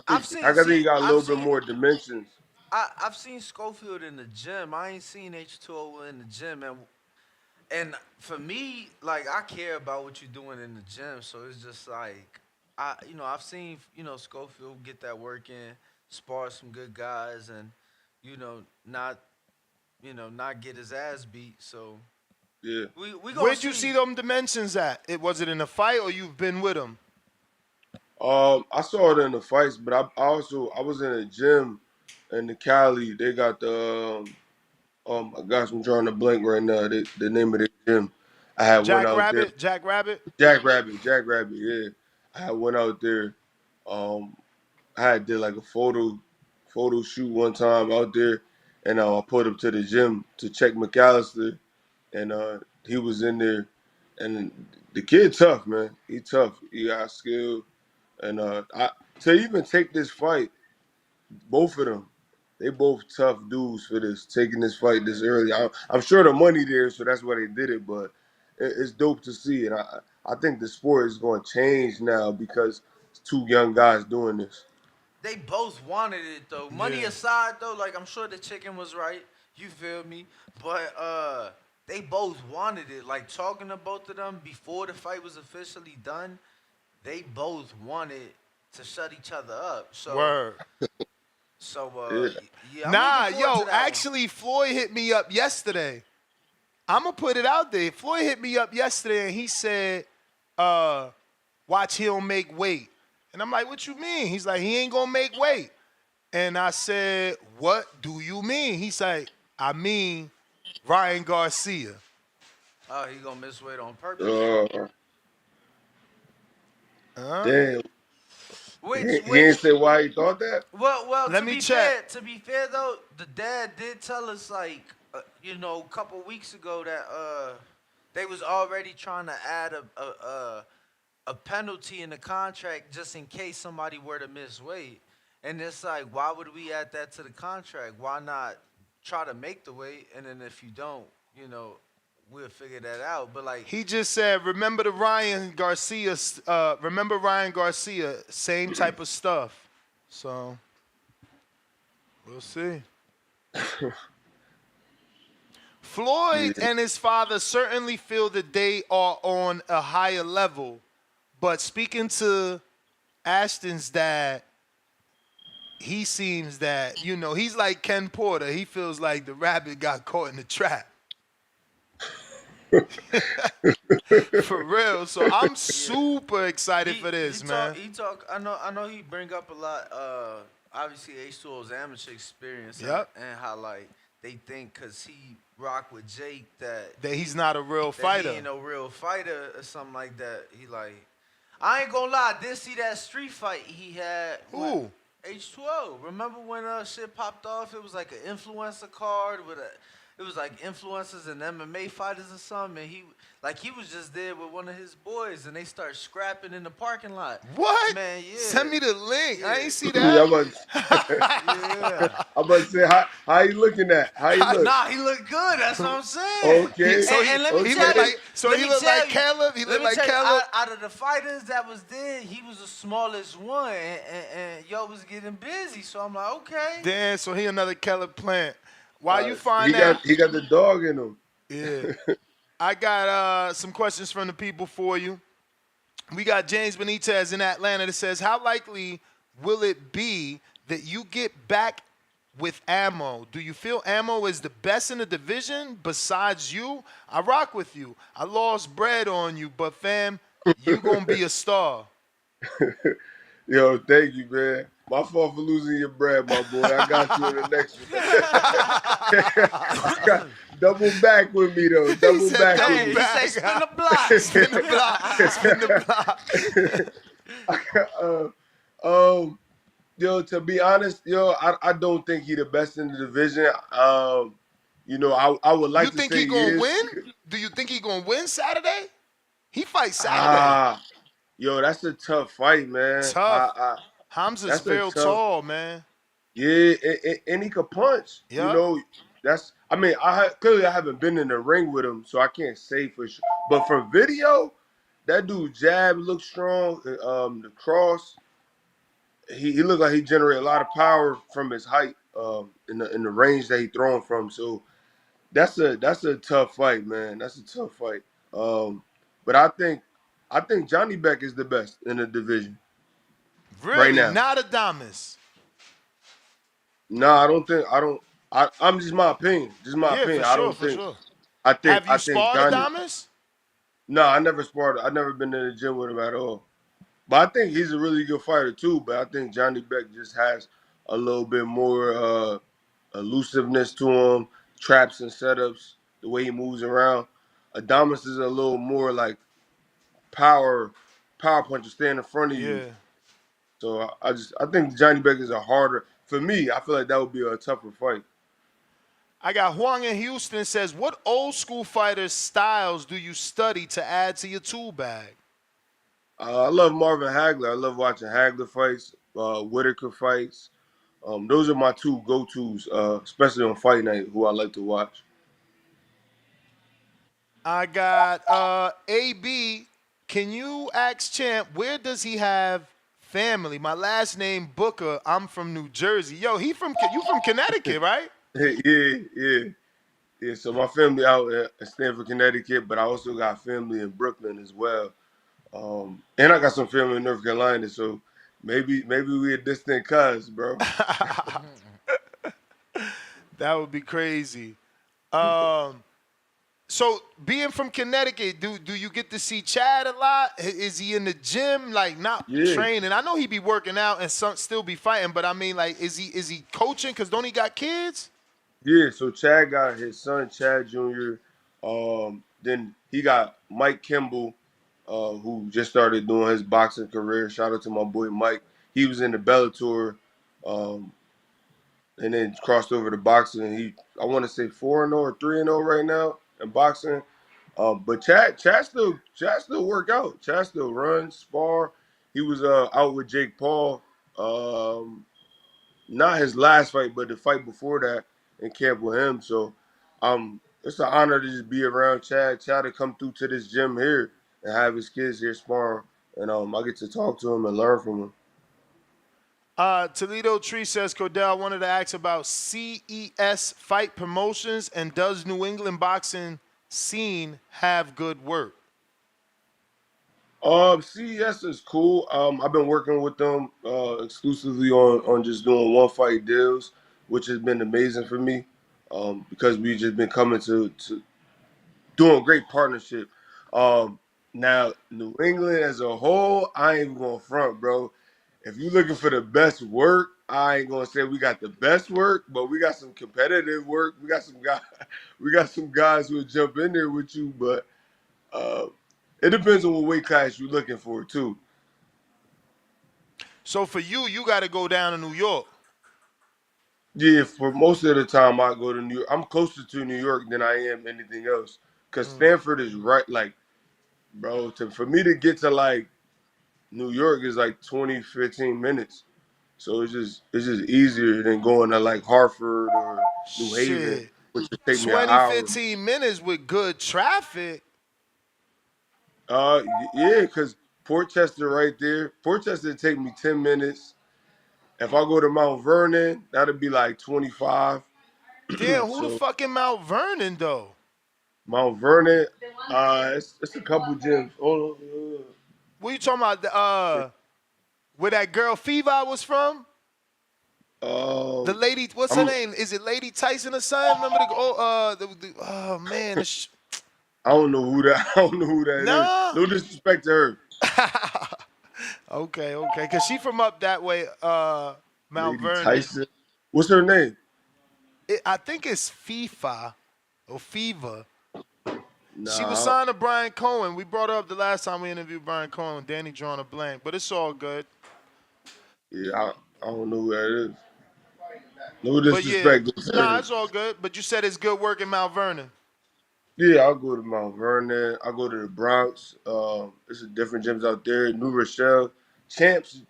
I've I think he got a little bit more dimensions. I've seen Schofield in the gym. I ain't seen H2O in the gym, and for me, like, I care about what you're doing in the gym. So it's just like I've seen Schofield get that work in. spar some good guys, and you know, not not get his ass beat. So Yeah. we gonna Where'd you see them dimensions at? Was it in a fight or you've been with him? I saw it in the fights, but I was in a gym in the Cali. They got the my gosh, I'm drawing a blank right now. The name of the gym. I had one out there. Jack Rabbit. Jack Rabbit. Yeah, I had one out there. Um, I had did like a photo shoot one time out there, and I put up to the gym to check McAllister, and he was in there, and the kid tough, man. He tough. He got skill, and to even take this fight, both of them, they both tough dudes for this, taking this fight this early. I'm sure the money there, so that's why they did it. But it's dope to see, and I think the sport is going to change now because it's two young guys doing this. They both wanted it though. Money aside though, like I'm sure the chicken was right. You feel me? But they both wanted it. Like talking to both of them before the fight was officially done, they both wanted to shut each other up. So Word. So yeah. Nah, yo, actually Floyd hit me up yesterday. I'ma put it out there. Floyd hit me up yesterday and he said, watch he don't make weight. And I'm like, what you mean? He's like, he ain't gonna make weight. And I said, what do you mean? He's like, I mean Ryan Garcia. Oh, he gonna miss weight on purpose. Damn. He didn't say why he thought that. Well. Let me check. To be fair though, the dad did tell us like, a couple weeks ago that they was already trying to add a penalty in the contract just in case somebody were to miss weight. And it's like, why would we add that to the contract? Why not try to make the weight, and then if you don't, we'll figure that out. But like he just said, remember Ryan Garcia, same type of stuff. So we'll see. Floyd and his father certainly feel that they are on a higher level. But speaking to Ashton's dad, he seems that, he's like Ken Porter. He feels like the rabbit got caught in the trap. For real. So I'm super excited for this, man. I know he bring up a lot, obviously H2O's amateur experience. Yep. And how, like, they think because he rock with Jake that he's not a real fighter. He ain't no real fighter or something like that. He like, I ain't gonna lie, I did see that street fight he had. Who? H2O. Remember when shit popped off? It was like an influencer card with it was like influencers and MMA fighters or something. And he was just there with one of his boys, and they start scrapping in the parking lot. What? Man, yeah. Send me the link. Yeah. I ain't see Yeah, that. I'm about to say, how you looking at? How you look? Nah, he looked good. That's what I'm saying. Okay. And let me tell you. He looked like Caleb. He looked like Caleb. Out of the fighters that was there, he was the smallest one, and yo was getting busy. So I'm like, okay. Damn, so he another Caleb Plant. Why you find that? He got the dog in him. Yeah. I got some questions from the people for you. We got James Benitez in Atlanta that says, how likely will it be that you get back with Ammo? Do you feel Ammo is the best in the division besides you? I rock with you. I lost bread on you, but fam, you gonna be a star. Yo, thank you, man. My fault for losing your bread, my boy. I got you in the next one. Double back with me, though. Double back with me. He said, spin the block. Spin the block. Spin the block. Yo, to be honest, I don't think he the best in the division. I would like to say you think he gonna win? Do you think he gonna win Saturday? He fights Saturday. Yo, that's a tough fight, man. Tough. Hamza's real tall, man. Yeah, and he could punch. Yeah. Clearly I haven't been in the ring with him, so I can't say for sure. But from video, that dude jab looks strong. The cross, he looked like he generated a lot of power from his height, in the range that he throwing from. So that's a tough fight, man. That's a tough fight. But I think Johnny Beck is the best in the division. Really? Right now. Not Adames. No, I don't think I don't. I'm just my opinion. Just my Yeah, for opinion. I sure, don't for think. sure. Have I you think sparred Johnny. Adamas? No, I never sparred. I never been in the gym with him at all. But I think he's a really good fighter too. But I think Johnny Beck just has a little bit more elusiveness to him, traps and setups, the way he moves around. Adamas is a little more like power, power puncher, stand in front of you. Yeah. So I think Johnny Beck is a harder for me. I feel like that would be a tougher fight. I got Huang in Houston says, what old school fighters' styles do you study to add to your tool bag? I love Marvin Hagler. I love watching Hagler fights, Whitaker fights. Those are my two go-tos, especially on fight night, who I like to watch. I got AB. Can you ask Champ, where does he have family? My last name Booker. I'm from New Jersey. Yo, you from Connecticut, right? Yeah. So my family out in Stamford, Connecticut, but I also got family in Brooklyn as well. And I got some family in North Carolina, so maybe we a distant cuz, bro. That would be crazy. So being from Connecticut, do you get to see Chad a lot? Is he in the gym, like not Yeah. training? I know he be working out and still be fighting, but I mean, like, is he coaching? Cause don't he got kids? Yeah, so Chad got his son Chad Jr. Then he got Mike Kimball, who just started doing his boxing career. Shout out to my boy Mike. He was in the Bellator, um, and then crossed over to boxing. I want to say 4-0 or 3-0 right now in boxing. But Chad still work out. Chad still runs, spar. He was out with Jake Paul. Not his last fight, but the fight before that in camp with him. So it's an honor to just be around Chad. Chad to come through to this gym here and have his kids here sparring. And I get to talk to him and learn from him. Toledo Tree says, Cordell, I wanted to ask about CES fight promotions and does New England boxing scene have good work? CES is cool. I've been working with them exclusively on just doing one fight deals, which has been amazing for me because we've just been coming to doing a great partnership. Now, New England as a whole, I ain't even going to front, bro. If you're looking for the best work, I ain't gonna say we got the best work, but we got some competitive work. We got some guys, we got some guys who will jump in there with you, but uh, it depends on what weight class you're looking for too. So for you got to go down to New York. Yeah, for most of the time I go to New York. I'm closer to New York than I am anything else. Cause Stanford is right, like, bro, for me to get to like New York is like 20, 15 minutes. So it's just easier than going to like Hartford or New Haven, Shit. which would take me an 20, hour. 15 minutes with good traffic. Yeah, because Port Chester right there. Port Chester would take me 10 minutes. If I go to Mount Vernon, that'd be like 25. Damn, who the So fuck in Mount Vernon though? Mount Vernon, it's a couple gyms. Hold on. What you talking about? Where that girl Fever was from? The lady, what's her name? Is it Lady Tyson or something? Remember oh man. I don't know who that. I don't know who that Nah. is. No disrespect to her. Okay, cause she from up that way, Mount Lady Vernon. Tyson. What's her name? I think it's FIFA or Fever. Nah, She was signed to Brian Cohen. We brought her up the last time we interviewed Brian Cohen. Danny drawing a blank, but it's all good. Yeah, I don't know who that is. No But yeah, disrespect. nah, it's all good. But you said it's good work in Mount Vernon. Yeah, I'll go to Mount Vernon. I'll go to the Bronx. There's some different gyms out there. New Rochelle. Champs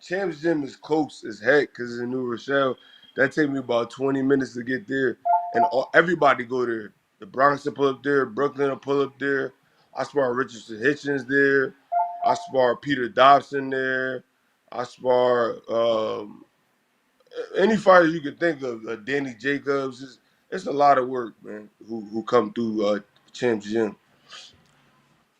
Gym is close as heck because it's in New Rochelle. That take me about 20 minutes to get there. And everybody go there. The Bronx will pull up there. Brooklyn will pull up there. I spar Richardson Hitchens there. I spar Peter Dobson there. I spar any fighters you could think of. Danny Jacobs. It's a lot of work, man, who come through Champs Gym.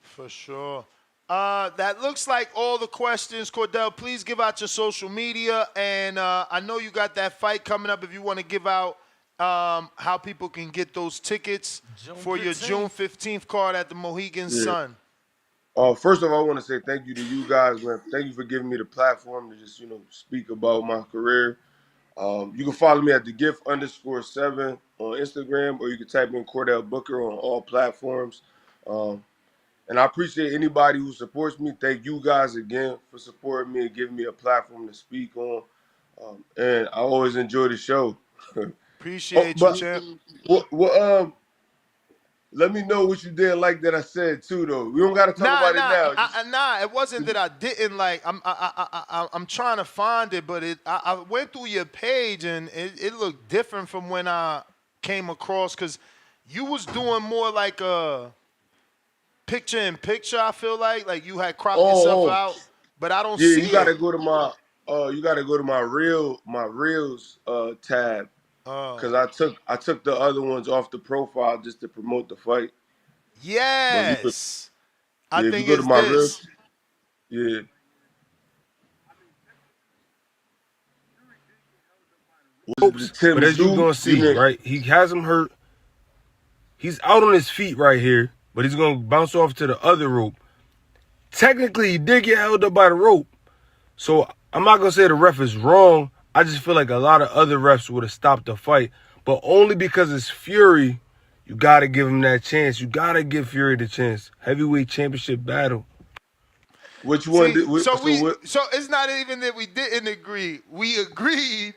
For sure. That looks like all the questions. Cordell, please give out your social media. And I know you got that fight coming up. If you want to give out how people can get those tickets for your June 15th card at the Mohegan Sun. First of all, I want to say thank you to you guys, man. Thank you for giving me the platform to just, speak about my career. You can follow me at thegift_7 on Instagram, or you can type in Cordell Booker on all platforms. And I appreciate anybody who supports me. Thank you guys again for supporting me and giving me a platform to speak on. And I always enjoy the show. Appreciate you, champ. Let me know what you didn't like that I said too, though. We don't got to talk about it now. It wasn't that I didn't like. I'm trying to find it, but I went through your page and it looked different from when I came across, because you was doing more like a picture in picture. I feel like you had cropped yourself out, but I don't see you gotta go to my you gotta go to my reels tab. Because I took the other ones off the profile just to promote the fight. Yes. I think if you go to my this. Reels, But as you're going to see, right, he has him hurt. He's out on his feet right here, but he's going to bounce off to the other rope. Technically, he did get held up by the rope. So I'm not going to say the ref is wrong. I just feel like a lot of other refs would have stopped the fight. But only because it's Fury, you got to give him that chance. You got to give Fury the chance. Heavyweight championship battle. Which one? So it's not even that we didn't agree. We agreed.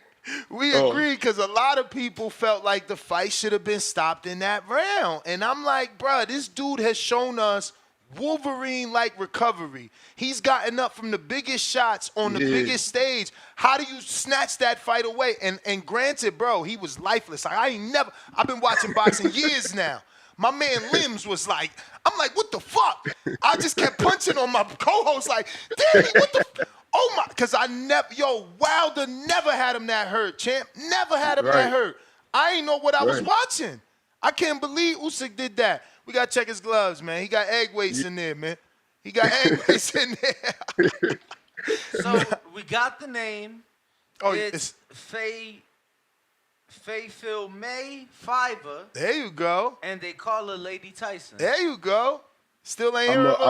We agreed because a lot of people felt like the fight should have been stopped in that round. And I'm like, bruh, this dude has shown us Wolverine-like recovery. He's gotten up from the biggest shots on the biggest stage. How do you snatch that fight away? And granted, bro, he was lifeless. I've been watching boxing years now. My man Limbs was like, I'm like, what the fuck? I just kept punching on my co-host like, damn, what the oh my, because Wilder never had him that hurt, champ. Never had him that hurt. I ain't know what I was watching. I can't believe Usyk did that. We got to check his gloves, man. He got egg weights in there, man. He got egg weights in there. So we got the name. It's Phil May Fiver. There you go. And they call her Lady Tyson. There you go. Still ain't heard of her?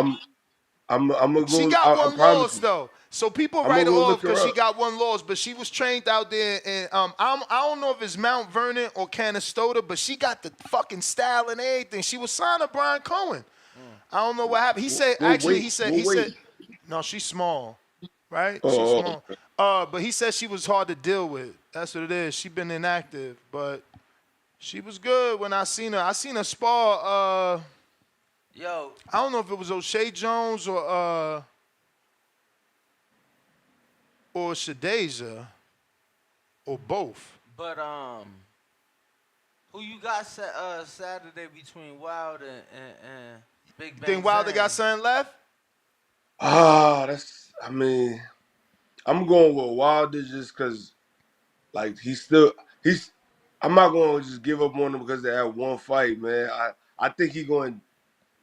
I'm gonna go. She got one loss though, so people write her off because she got one loss. But she was trained out there, and I don't know if it's Mount Vernon or Canastota, but she got the fucking style and everything. She was signed to Brian Cohen. I don't know what happened. He said he said no, she's small, right? She's small. But he said she was hard to deal with. That's what it is. She been inactive, but she was good when I seen her. I seen her spar. Yo, I don't know if it was O'Shea Jones or Shadeja or both. But who you got Saturday between Wilder and Big Bang? Think Wilder got something left? I'm going with Wilder just because, like, I'm not going to just give up on him because they had one fight, man. I think he's going.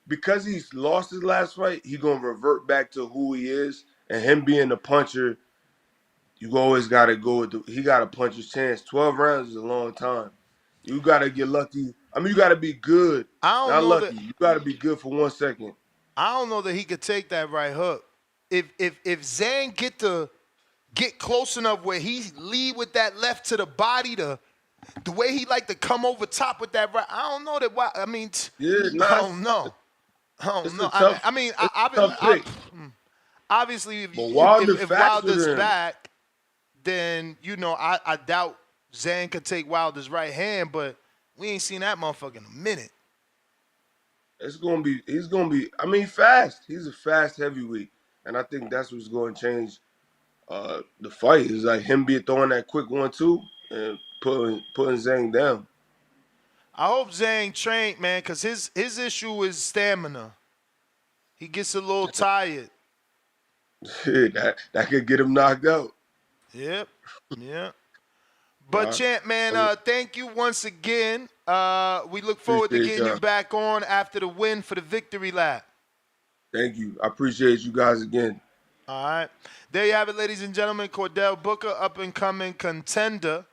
Because he's lost his last fight, he's going to revert back to who he is. And him being the puncher, you always got to go with he got a puncher's chance. 12 rounds is a long time. You got to get lucky. I mean, you got to be good. Not lucky. You got to be good for 1 second. I don't know that he could take that right hook. If Zhang get close enough where he lead with that left to the body, the way he like to come over top with that right, I don't know that. I mean, I don't know. I don't know. Obviously, if Wilder's back, then I doubt Zhang could take Wilder's right hand, but we ain't seen that motherfucker in a minute. He's gonna be. I mean, fast. He's a fast heavyweight, and I think that's what's going to change the fight. Is like him throwing that quick 1-2 and putting Zhang down. I hope Zhang trained, man, because his issue is stamina. He gets a little tired. that could get him knocked out. Yep. But champ, man, thank you once again. We look forward to getting you back on after the win for the victory lap. Thank you. I appreciate you guys again. All right. There you have it, ladies and gentlemen. Cordell Booker, up-and-coming contender.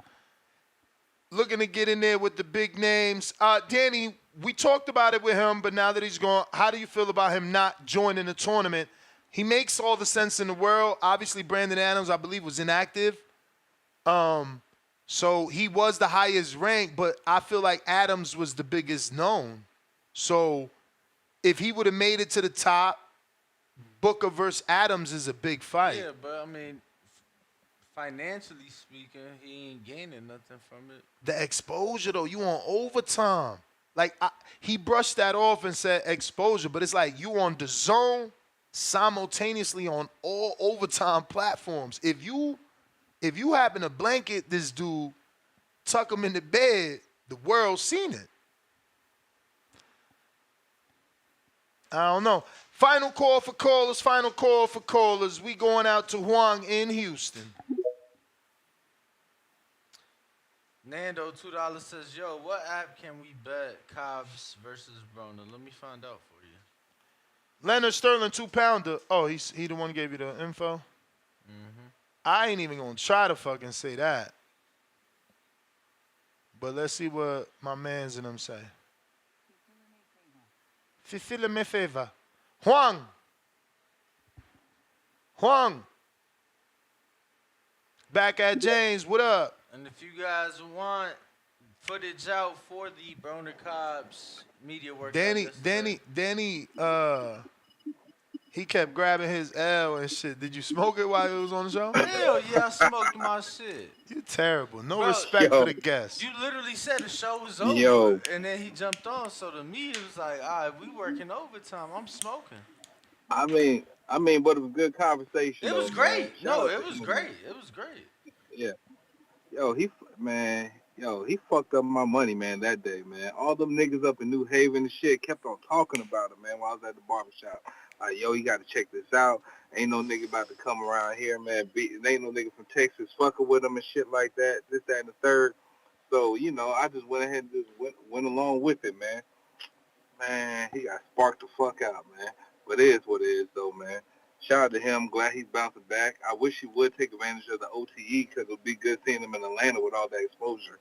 Looking to get in there with the big names. Danny, we talked about it with him, but now that he's gone, how do you feel about him not joining the tournament? He makes all the sense in the world. Obviously, Brandon Adams, I believe, was inactive. So he was the highest ranked, but I feel like Adams was the biggest known. So if he would have made it to the top, Booker versus Adams is a big fight. Yeah, but I mean, financially speaking, he ain't gaining nothing from it. The exposure, though, you on overtime. Like, he brushed that off and said exposure, but it's like you on the zone simultaneously on all overtime platforms. If you happen to blanket this dude, tuck him in the bed, the world's seen it. I don't know. Final call for callers. We going out to Zhang in Houston. Nando, $2 says, yo, what app can we bet Cobbs versus Broner? Let me find out for you. Leonard Sterling, 2-pounder. Oh, he the one who gave you the info? Mm-hmm. I ain't even going to try to fucking say that. But let's see what my mans and them say. Fulfill me favor. Zhang. Back at James, what up? And if you guys want footage out for the Broner Cobbs media work, Danny, he kept grabbing his L and shit. Did you smoke it while he was on the show? Hell yeah, I smoked my shit. You terrible. No respect for the guests. You literally said the show was over, and then he jumped on. So to me, it was like, all right, we working overtime. I'm smoking. I mean, but it was a good conversation. It was great. No, it was great. It was great. Yeah. He fucked up my money, man, that day, man. All them niggas up in New Haven and shit kept on talking about it, man, while I was at the barbershop. Like, yo, you got to check this out. Ain't no nigga about to come around here, man. Ain't no nigga from Texas fucking with them and shit like that, this, that, and the third. So, I just went ahead and just went along with it, man. Man, he got sparked the fuck out, man. But it is what it is, though, man. Shout out to him. Glad he's bouncing back. I wish he would take advantage of the OTE because it would be good seeing him in Atlanta with all that exposure.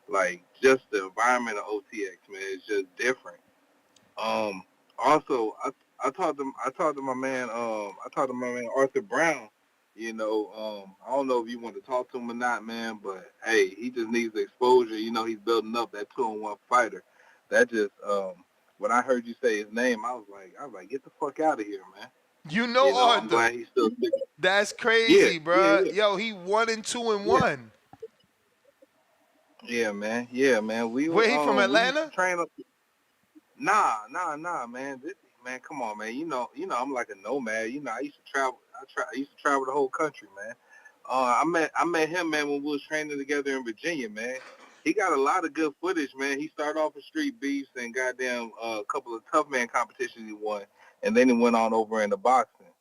Like, just the environment of OTX, man, it's just different. Also, I talked to my man Arthur Brown. I don't know if you want to talk to him or not, man, but hey, he just needs the exposure. He's building up that 2-on-1 fighter. That just when I heard you say his name, I was like, get the fuck out of here, man. Arthur. I'm glad he's still sticking. That's crazy, bro. Yeah. Yo, he 1-2-1. Yeah, man. Where he from Atlanta? Nah, man. Man, come on, man. I'm like a nomad. I used to travel. I used to travel the whole country, man. I met him, man, when we was training together in Virginia, man. He got a lot of good footage, man. He started off in street beefs and goddamn a couple of tough man competitions he won, and then he went on over into boxing.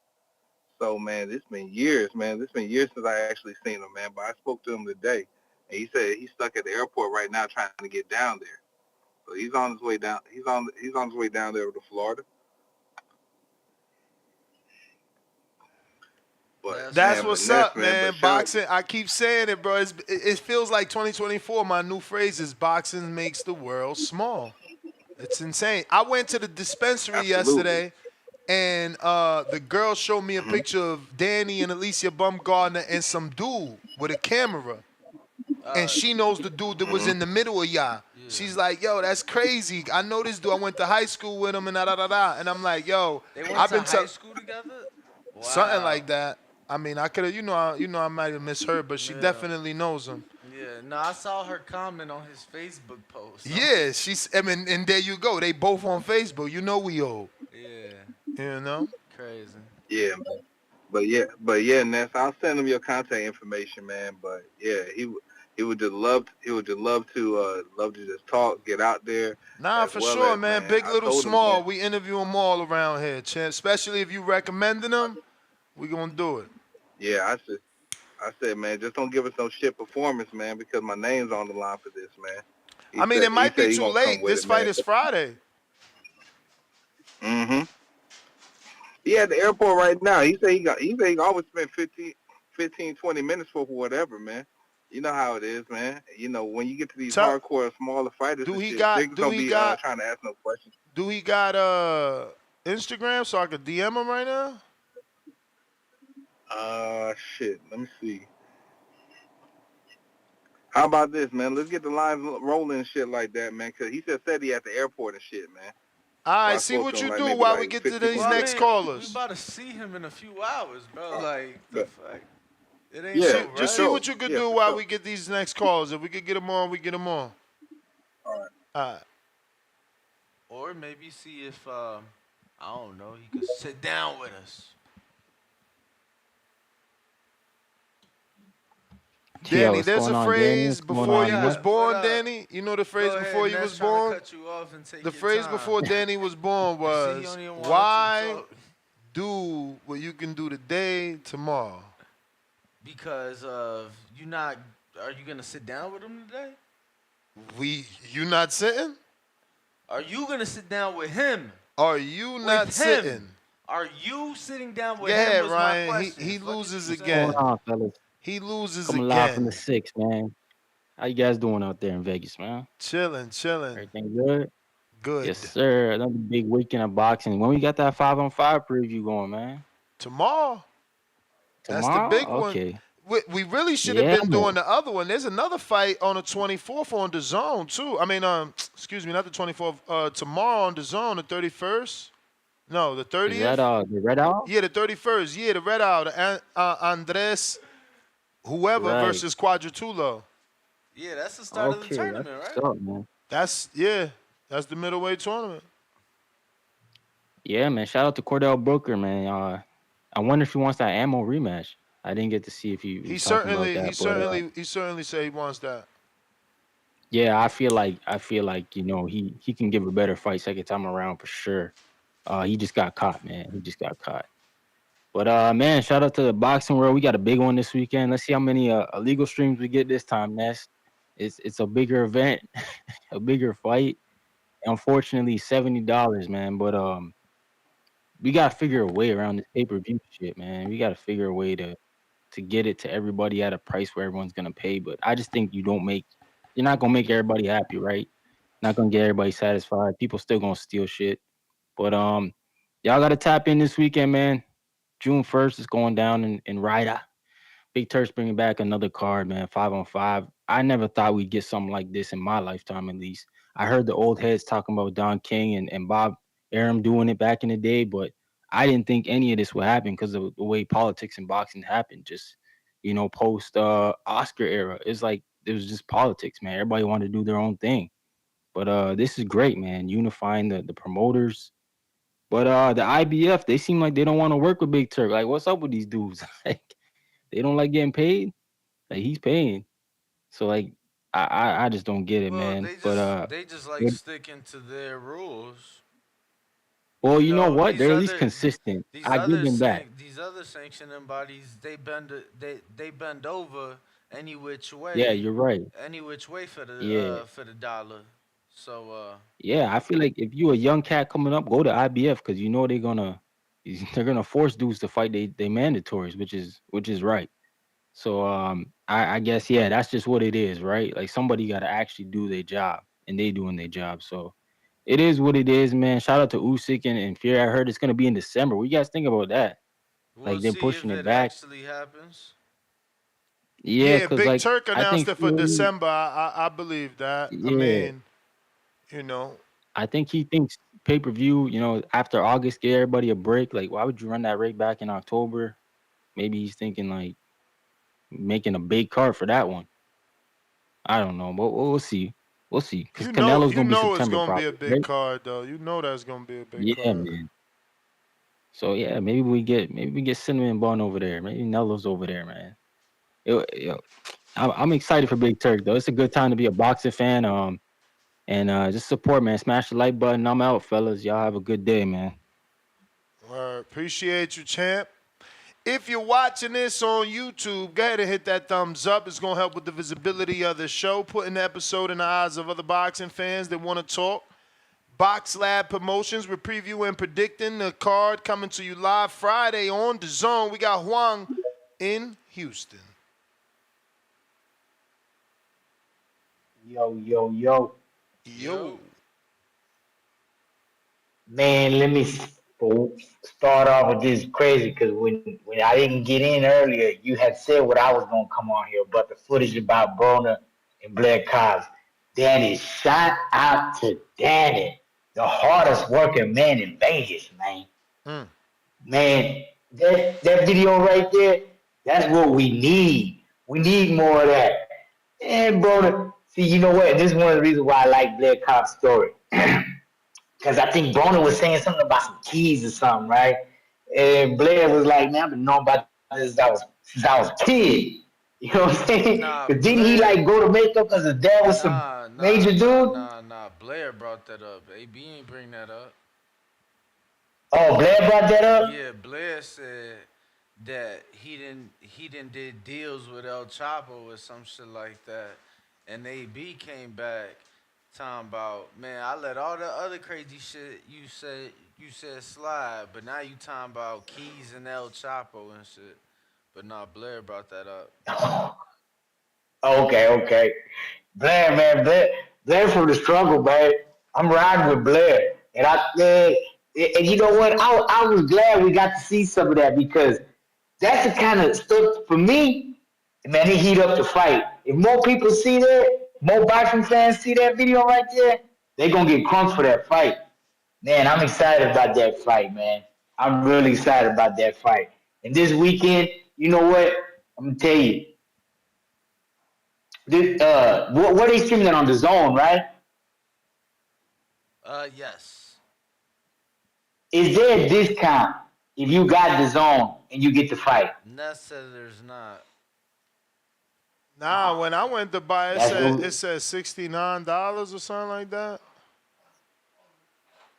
So, man, it's been years, man. It's been years since I actually seen him, man. But I spoke to him today, and he said he's stuck at the airport right now trying to get down there. So he's on his way down. He's on his way down there to Florida. But that's what's up, man. Boxing, I keep saying it, bro. It feels like 2024. My new phrase is boxing makes the world small. It's insane. I went to the dispensary yesterday, and the girl showed me a picture of Danny and Alicia Bumgardner and some dude with a camera. And she knows the dude that was in the middle of y'all. Yeah. She's like, yo, that's crazy. I know this dude. I went to high school with him and da-da-da-da. And I'm like, yo. They went to high school together? Wow. Something like that. I mean, I could have, I might have misheard, but she definitely knows him. Yeah, no, I saw her comment on his Facebook post. Yeah, and there you go. They both on Facebook. We old. Yeah. Crazy. Yeah, man. But yeah, Ness, I'll send him your contact information, man. But yeah, he would just love to just talk, get out there. Nah, for sure, man. Big, little, small. We interview them all around here, champ. Especially if you recommending them, we gonna do it. Yeah, I said, man, just don't give us no shit performance, man, because my name's on the line for this, man. It might be too late. This fight is Friday. Mm-hmm. He at the airport right now. He said he always spent 15, 20 minutes for whatever, man. You know how it is, man. You know, when you get to these hardcore, smaller fighters and shit, niggas don't be trying to ask no questions. Do he got Instagram so I could DM him right now? Shit. Let me see. How about this, man? Let's get the lines rolling and shit like that, man. Cause he said he at the airport and shit, man. All right, see what you do while we get to these next callers. We about to see him in a few hours, bro. Like, the fuck? It ain't Yeah, so, right? just see what you could do while we get these next calls. If we could get them on, we get them on. All right. All right. Or maybe see if, I don't know, he could sit down with us. Danny, there's a phrase before you was born, Danny. You know the phrase before you was born? The phrase before Danny was born was, why do what you can do today, tomorrow? Because of are you going to sit down with him today? You not sitting? Are you going to sit down with him? Are you not sitting? Are you sitting down with him? Was Ryan, my question. he loses again. What's going on, fellas? He loses Coming again. live from the 6, man. How you guys doing out there in Vegas, man? Chilling. Everything good? Good. Yes, sir. Another big weekend of boxing. When we got that 5-on-5 preview going, man? Tomorrow. That's the big one. We really should have been doing the other one. There's another fight on the 24th on the zone, too. I mean, excuse me, not the 24th. Tomorrow on the zone, the 31st. No, the 30th. Is that the Red Owl? Yeah, the 31st. Yeah, the Red Owl. The Andres whoever versus Quadratulo. Yeah, that's the start of the tournament, right? What's up, man? That's the middleweight tournament. Yeah, man. Shout out to Cordell Booker, man. I wonder if he wants that ammo rematch. I didn't get to see if he certainly said he wants that. Yeah, I feel like he can give a better fight second time around for sure. He just got caught, man. He just got caught. But man, shout out to the boxing world. We got a big one this weekend. Let's see how many illegal streams we get this time, Ness. It's a bigger event, a bigger fight. Unfortunately, $70, man. But we gotta figure a way around this pay-per-view shit, man. We gotta figure a way to get it to everybody at a price where everyone's gonna pay. But I just think you're not gonna make everybody happy, right? Not gonna get everybody satisfied. People still gonna steal shit. But y'all gotta tap in this weekend, man. June 1st is going down in Ryda. Big Turk's bringing back another card, man, 5-on-5. I never thought we'd get something like this in my lifetime, at least. I heard the old heads talking about Don King and Bob Arum doing it back in the day, but I didn't think any of this would happen because of the way politics and boxing happened. Just, post Oscar era. It's like it was just politics, man. Everybody wanted to do their own thing. But this is great, man. Unifying the promoters. But the IBF, they seem like they don't want to work with Big Turk. Like, what's up with these dudes? Like, they don't like getting paid. Like, he's paying. So, like, I just don't get it, man. They just like sticking to their rules. Well, you know what? They're at least consistent. I give them that. These other sanctioning bodies, they bend over any which way. Yeah, you're right. Any which way for the dollar. So yeah, I feel like if you a young cat coming up, go to IBF because they're gonna force dudes to fight they mandatories, which is right. So I guess that's just what it is, right? Like somebody got to actually do their job, and they doing their job. So it is what it is, man. Shout out to Usyk and Fury. I heard it's gonna be in December. What do you guys think about that? We'll they're pushing it back. Actually happens. Yeah, Big Turk announced it for December. I believe that. Yeah. I mean, I think he thinks pay-per-view, after August, give everybody a break. Like, why would you run that right back in October? Maybe he's thinking, like, making a big card for that one. I don't know, but we'll see. We'll see. Because Canelo's going to be September. It's going to be a big card, though. You know that's going to be a big card. Yeah, man. So, yeah, maybe we get Cinnamon Bun over there. Maybe Nelo's over there, man. I'm excited for Big Turk, though. It's a good time to be a boxing fan. And just support, man. Smash the like button. I'm out, fellas. Y'all have a good day, man. Appreciate you, champ. If you're watching this on YouTube, go ahead and hit that thumbs up. It's going to help with the visibility of the show, putting the episode in the eyes of other boxing fans that want to talk Box Lab Promotions. We're previewing and predicting the card coming to you live Friday on the Zone. We got Zhang in Houston. Yo, yo, yo. Yo. Man, let me start off with this crazy because when I didn't get in earlier, you had said what I was going to come on here, but the footage about Broner and Blair Cobbs. Danny, shout out to Danny, the hardest working man in Vegas, man. Man, that video right there, that's what we need. We need more of that. And Broner, see, you know what? This is one of the reasons why I like Blair Cobb's story. Because I think Broner was saying something about some keys or something, right? And Blair was like, man, I've been knowing about this since I was a kid. You know what I'm saying? Because didn't he like go to makeup because his dad was some major dude? Nah. Blair brought that up. AB ain't bring that up. Oh, Blair brought that up? Yeah, Blair said that he didn't did deals with El Chapo or some shit like that. And AB came back talking about, man, I let all the other crazy shit you said slide, but now you talking about Keys and El Chapo and shit. But nah, Blair brought that up. Okay. Blair, man, Blair from the struggle, man. I'm riding with Blair. And you know what? I was glad we got to see some of that because that's the kind of stuff, for me, man, it heat up the fight. If more people see that, more boxing fans see that video right there, they're going to get crunked for that fight. Man, I'm excited about that fight, man. I'm really excited about that fight. And this weekend, you know what? I'm going to tell you. What are they streaming that on the Zone, right? Yes. Is there a discount if you got the Zone and you get the fight? Ness said there's not. Nah, when I went to buy it, said $69 or something like that.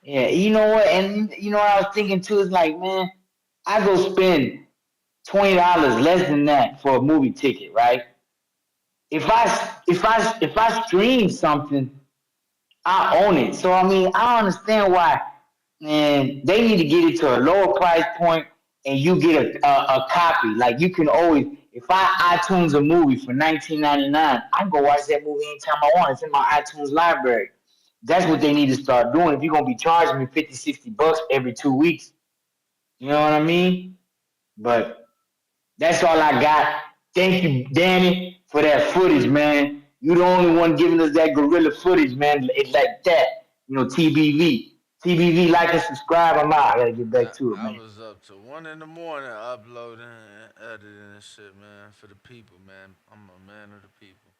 Yeah, you know what? And you know what I was thinking too is like, man, I go spend $20 less than that for a movie ticket, right? If I stream something, I own it. So I mean, I don't understand why, man, they need to get it to a lower price point and you get a copy. Like you can always, if I iTunes a movie for $19.99, I can go watch that movie anytime I want. It's in my iTunes library. That's what they need to start doing. If you're going to be charging me $50-$60 every 2 weeks, you know what I mean? But that's all I got. Thank you, Danny, for that footage, man. You the only one giving us that gorilla footage, man. It's like that. You know, TBV. TBV, like and subscribe. I'm out. I gotta get back to it, man. I was up to 1 in the morning uploading and editing and shit, man, for the people, man. I'm a man of the people.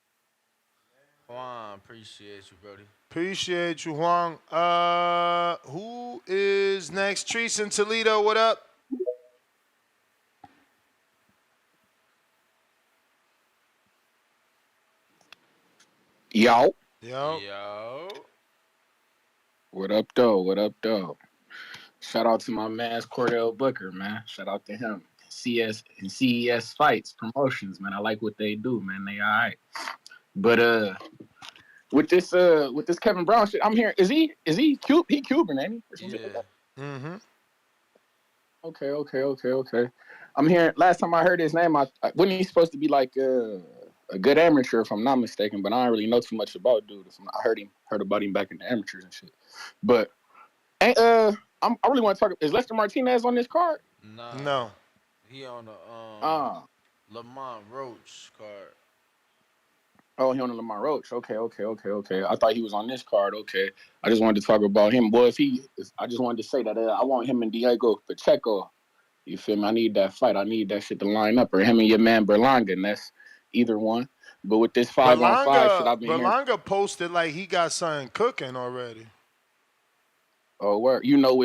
Juan, appreciate you, Brody. Appreciate you, Zhang. Who is next? Treese in Toledo, what up? Yo. What up, though? Shout out to my man, Cordell Booker, man. Shout out to him. CES Fights Promotions, man. I like what they do, man. They all right. But with this Kevin Brown shit, I'm hearing is he Cuban? He Cuban, ain't he? Or something like that? Mm-hmm. Okay. I'm hearing. Last time I heard his name, wasn't he supposed to be like a good amateur, if I'm not mistaken? But I don't really know too much about dude. I heard about him back in the amateurs and shit. But I really want to talk. Is Lester Martinez on this card? No. He on the Lamont Roach card. Oh, he on the Lamont Roach. Okay. I thought he was on this card. Okay. I just wanted to talk about him. Boy, I just wanted to say that I want him and Diego Pacheco. You feel me? I need that fight. I need that shit to line up. Or him and your man Berlanga, and that's either one. But with this 5-on-5 shit, I've been hearing. Berlanga posted like he got something cooking already. Oh, where you know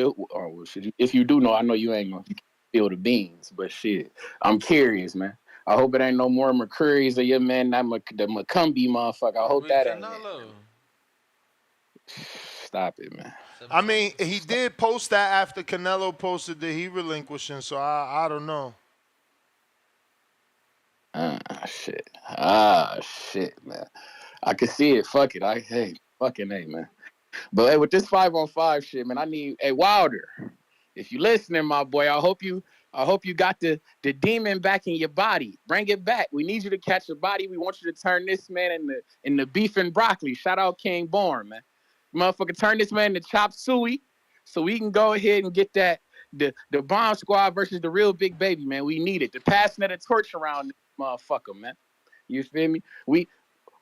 if you do know, I know you ain't gonna feel the beans, but shit, I'm curious, man. I hope it ain't no more McCurry's or your man the McCumbie motherfucker. I hope that ain't it. Stop it, man. I mean, he did post that after Canelo posted that he relinquishing, so I don't know. Shit, man. I can see it. Fuck it. Fucking A, man. But hey, with this 5-on-5 shit, man, I need Wilder. If you listening, my boy, I hope you got the demon back in your body. Bring it back. We need you to catch your body. We want you to turn this man in the beef and broccoli. Shout out King Born, man. Motherfucker, turn this man into chop suey so we can go ahead and get that the bomb squad versus the real big baby, man. We need it. The passing of the torch around this motherfucker, man. You feel me?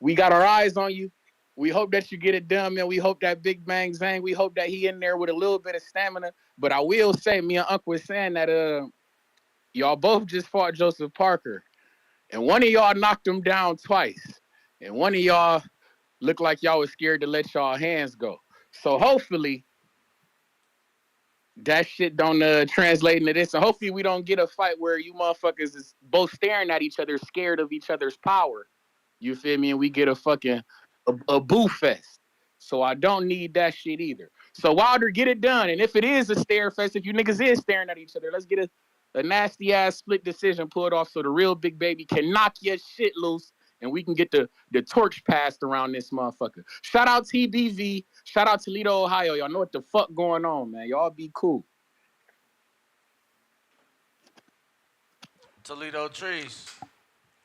We got our eyes on you. We hope that you get it done, man. We hope that Big Bang Zhang, we hope that he in there with a little bit of stamina. But I will say, me and Uncle was saying that y'all both just fought Joseph Parker. And one of y'all knocked him down twice. And one of y'all looked like y'all was scared to let y'all hands go. So hopefully that shit don't translate into this. And hopefully we don't get a fight where you motherfuckers is both staring at each other, scared of each other's power. You feel me? And we get a fucking a boo fest. So I don't need that shit either. So Wilder, get it done. And if it is a stare fest, if you niggas is staring at each other, let's get a nasty ass split decision pulled off so the real big baby can knock your shit loose and we can get the torch passed around this motherfucker. Shout out TBV. Shout out Toledo, Ohio. Y'all know what the fuck going on, man. Y'all be cool. Toledo Trees.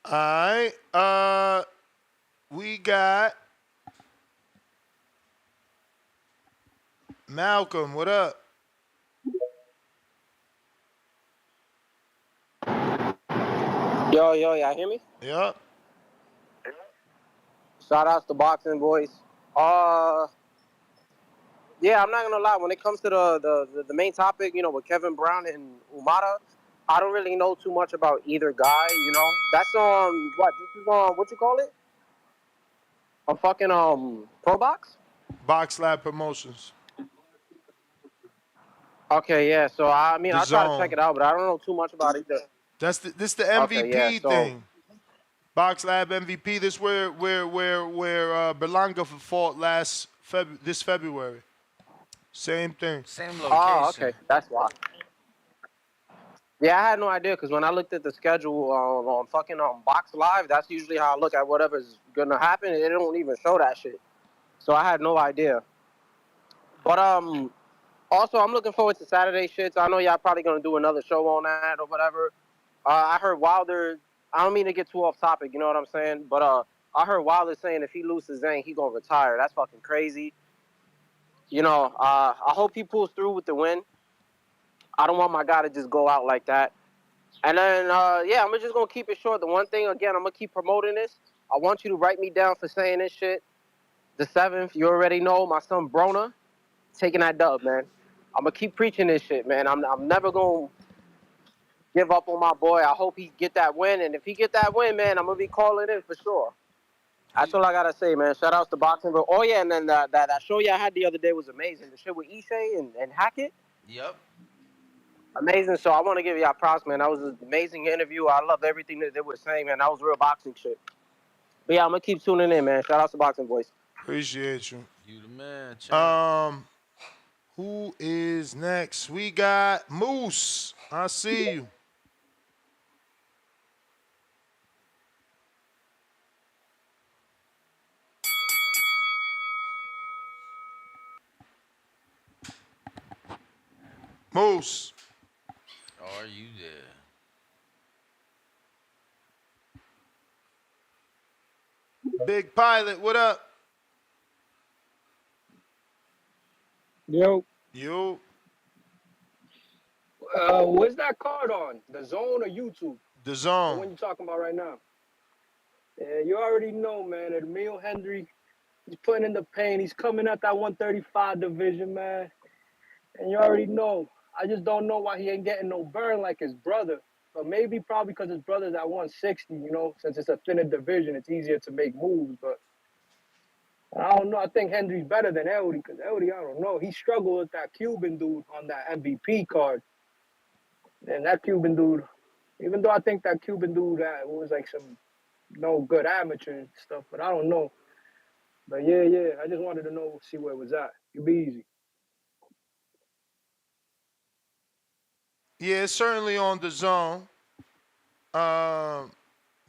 All right. We got Malcolm. What up? Yo, y'all hear me? Yep. Shout outs to Boxing Boys. Yeah, I'm not gonna lie. When it comes to the main topic, with Kevin Brown and Umara, I don't really know too much about either guy. That's on what? This is on what you call it? A fucking Pro Box? Box Lab Promotions. Okay, yeah. So I mean, The I'll try to Zone. check it out, but I don't know too much about either. This the MVP Okay, yeah, so- thing. Box Lab MVP. This where Berlanga fought this February. Same thing. Same Oh, location. okay, that's why. Yeah, I had no idea because when I looked at the schedule on fucking Box Live, that's usually how I look at whatever's gonna happen. It don't even show that shit, so I had no idea. But also I'm looking forward to Saturday shit. So I know y'all probably gonna do another show on that or whatever. I heard Wilder. I don't mean to get too off topic, you know what I'm saying? But I heard Wilder saying if he loses Zhang, he gonna retire. That's fucking crazy. I hope he pulls through with the win. I don't want my guy to just go out like that. And then, yeah, I'm just going to keep it short. The one thing, again, I'm going to keep promoting this. I want you to write me down for saying this shit. The 7th, you already know, my son Brona taking that dub, man. I'm going to keep preaching this shit, man. I'm never going to give up on my boy. I hope he get that win. And if he get that win, man, I'm going to be calling in for sure. That's all I got to say, man. Shout outs to Boxing. Oh, yeah, and then that show y'all had the other day was amazing. The shit with Ishe and Hackett. Yep. Amazing. So I want to give y'all props, man. That was an amazing interview. I love everything that they were saying, man. That was real boxing shit. But yeah, I'm going to keep tuning in, man. Shout out to Boxing Voice. Appreciate you. You the man, champ. Who is next? We got Moose. I see you. Moose. Are you there? Big Pilot, what up? Yo. Yo. Where's that card on? The Zone or YouTube? The The Zone. one you talking about right now. Yeah, you already know, man. Emil Hendry, he's putting in the pain. He's coming at that 135 division, man. And you already know. I just don't know why he ain't getting no burn like his brother. But maybe probably because his brother's at 160, since it's a thinner division, it's easier to make moves. But I don't know. I think Hendry's better than Eldy because Eldy, I don't know. He struggled with that Cuban dude on that MVP card. And that Cuban dude, even though I think that Cuban dude was like some no good amateur and stuff, but I don't know. But yeah, I just wanted to see where it was at. It'd be easy. Yeah, it's certainly on The Zone.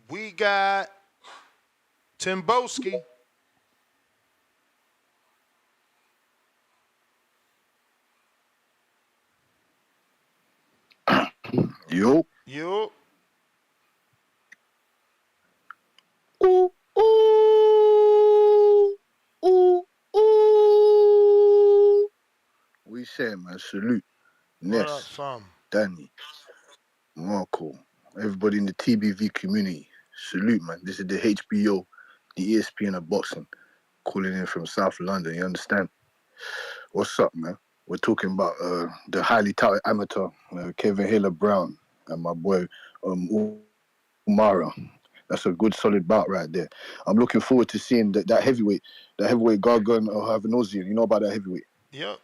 We got Timboski. Yo. Yo. Ooh, ooh, ooh, ooh. We say, man, salute. What up, Ness, fam? Danny, Marco, everybody in the TBV community. Salute, man. This is the HBO, the ESPN of boxing, calling in from South London. You understand? What's up, man? We're talking about the highly touted amateur, Kevin Hiller Brown, and my boy Umara. That's a good solid bout right there. I'm looking forward to seeing that heavyweight, Gargan or Havanosian. You know about that heavyweight? Yep.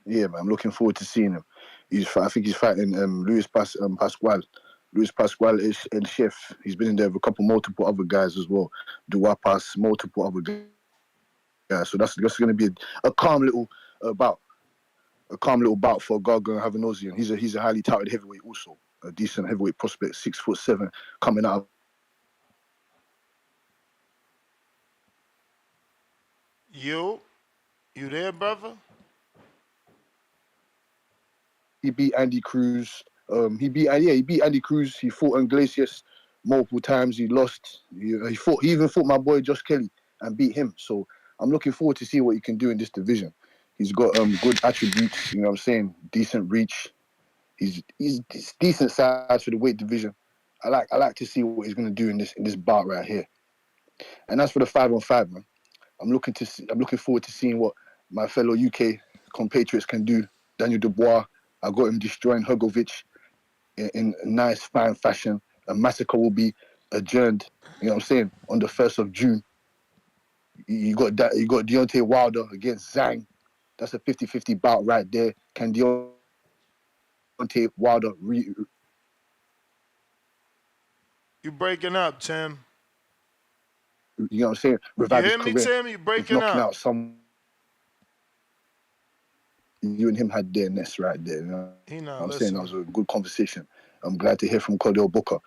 Yeah, man. I'm looking forward to seeing him. I think he's fighting Pascual. Luis Pascual is El Chef. He's been in there with multiple other guys as well. Duapas, multiple other guys. So that's going to be a calm little bout. A calm little bout for Gargan and Havanosian. He's a highly touted heavyweight also. A decent heavyweight prospect, 6'7", coming out of You there, brother? he beat Andy Cruz. He beat Andy Cruz. He fought Iglesias multiple times. He lost. He even fought my boy Josh Kelly and beat him. So I'm looking forward to see what he can do in this division. He's got good attributes. You know what I'm saying? Decent reach. He's decent size for the weight division. I like to see what he's going to do in this bout right here. And as for the 5-on-5, man, I'm looking forward to seeing what my fellow UK compatriots can do. Daniel Dubois, I got him destroying Hrgovic in a nice, fine fashion. A massacre will be adjourned, you know what I'm saying, on the 1st of June. You got Deontay Wilder against Zhang. That's a 50-50 bout right there. Can Deontay Wilder You breaking up, Tim. you know what I'm saying, revive You his hear me, career Tim? You with breaking knocking up. out some. You and him had their nest right there. You know He not what I'm saying? That listening. was a good conversation. I'm glad to hear from Cordell Booker.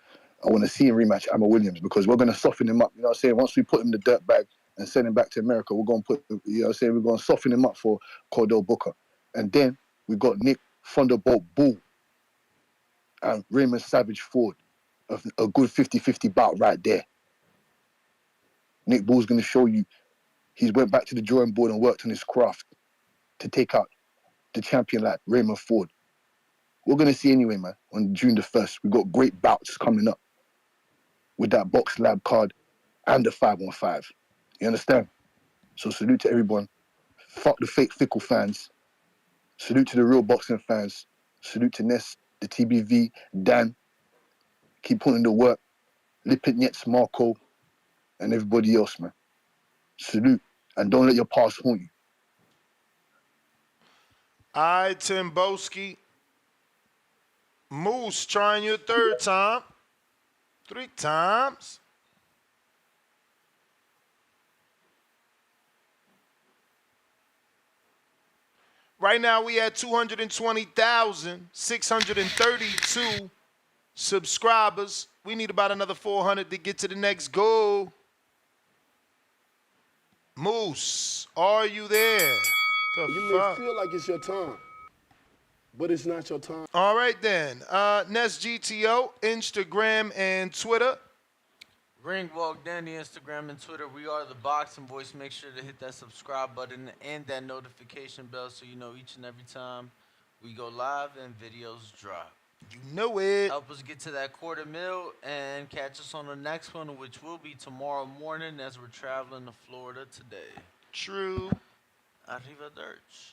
I want to see him rematch Amma Williams because we're going to soften him up. You know what I'm saying? Once we put him in the dirt bag and send him back to America, we're going to we're going to soften him up for Cordell Booker. And then we got Nick Thunderbolt Bull and Raymond Savage Ford. A good 50-50 bout right there. Nick Bull's going to show you he's went back to the drawing board and worked on his craft to take out the champion like Raymond Ford. We're going to see anyway, man, on June the 1st. We've got great bouts coming up with that Box Lab card and the 5-on-5. You understand? So salute to everyone. Fuck the fake fickle fans. Salute to the real boxing fans. Salute to Ness, the TBV, Dan. Keep putting the work. Lipinets, Marco, and everybody else, man. Salute. And don't let your past haunt you. All right, Tim Boski. Moose trying you a third time. 3 times. Right now we at 220,632 subscribers. We need about another 400 to get to the next goal. Moose, are you there? You may feel like it's your time, but it's not your time. All right then. Nest GTO, Instagram and Twitter. Ringwalk Danny, Instagram and Twitter. We are the Boxing Voice. Make sure to hit that subscribe button and that notification bell so you know each and every time we go live and videos drop. You know it. Help us get to that $250,000 and catch us on the next one, which will be tomorrow morning as we're traveling to Florida today. True. Arrivederci.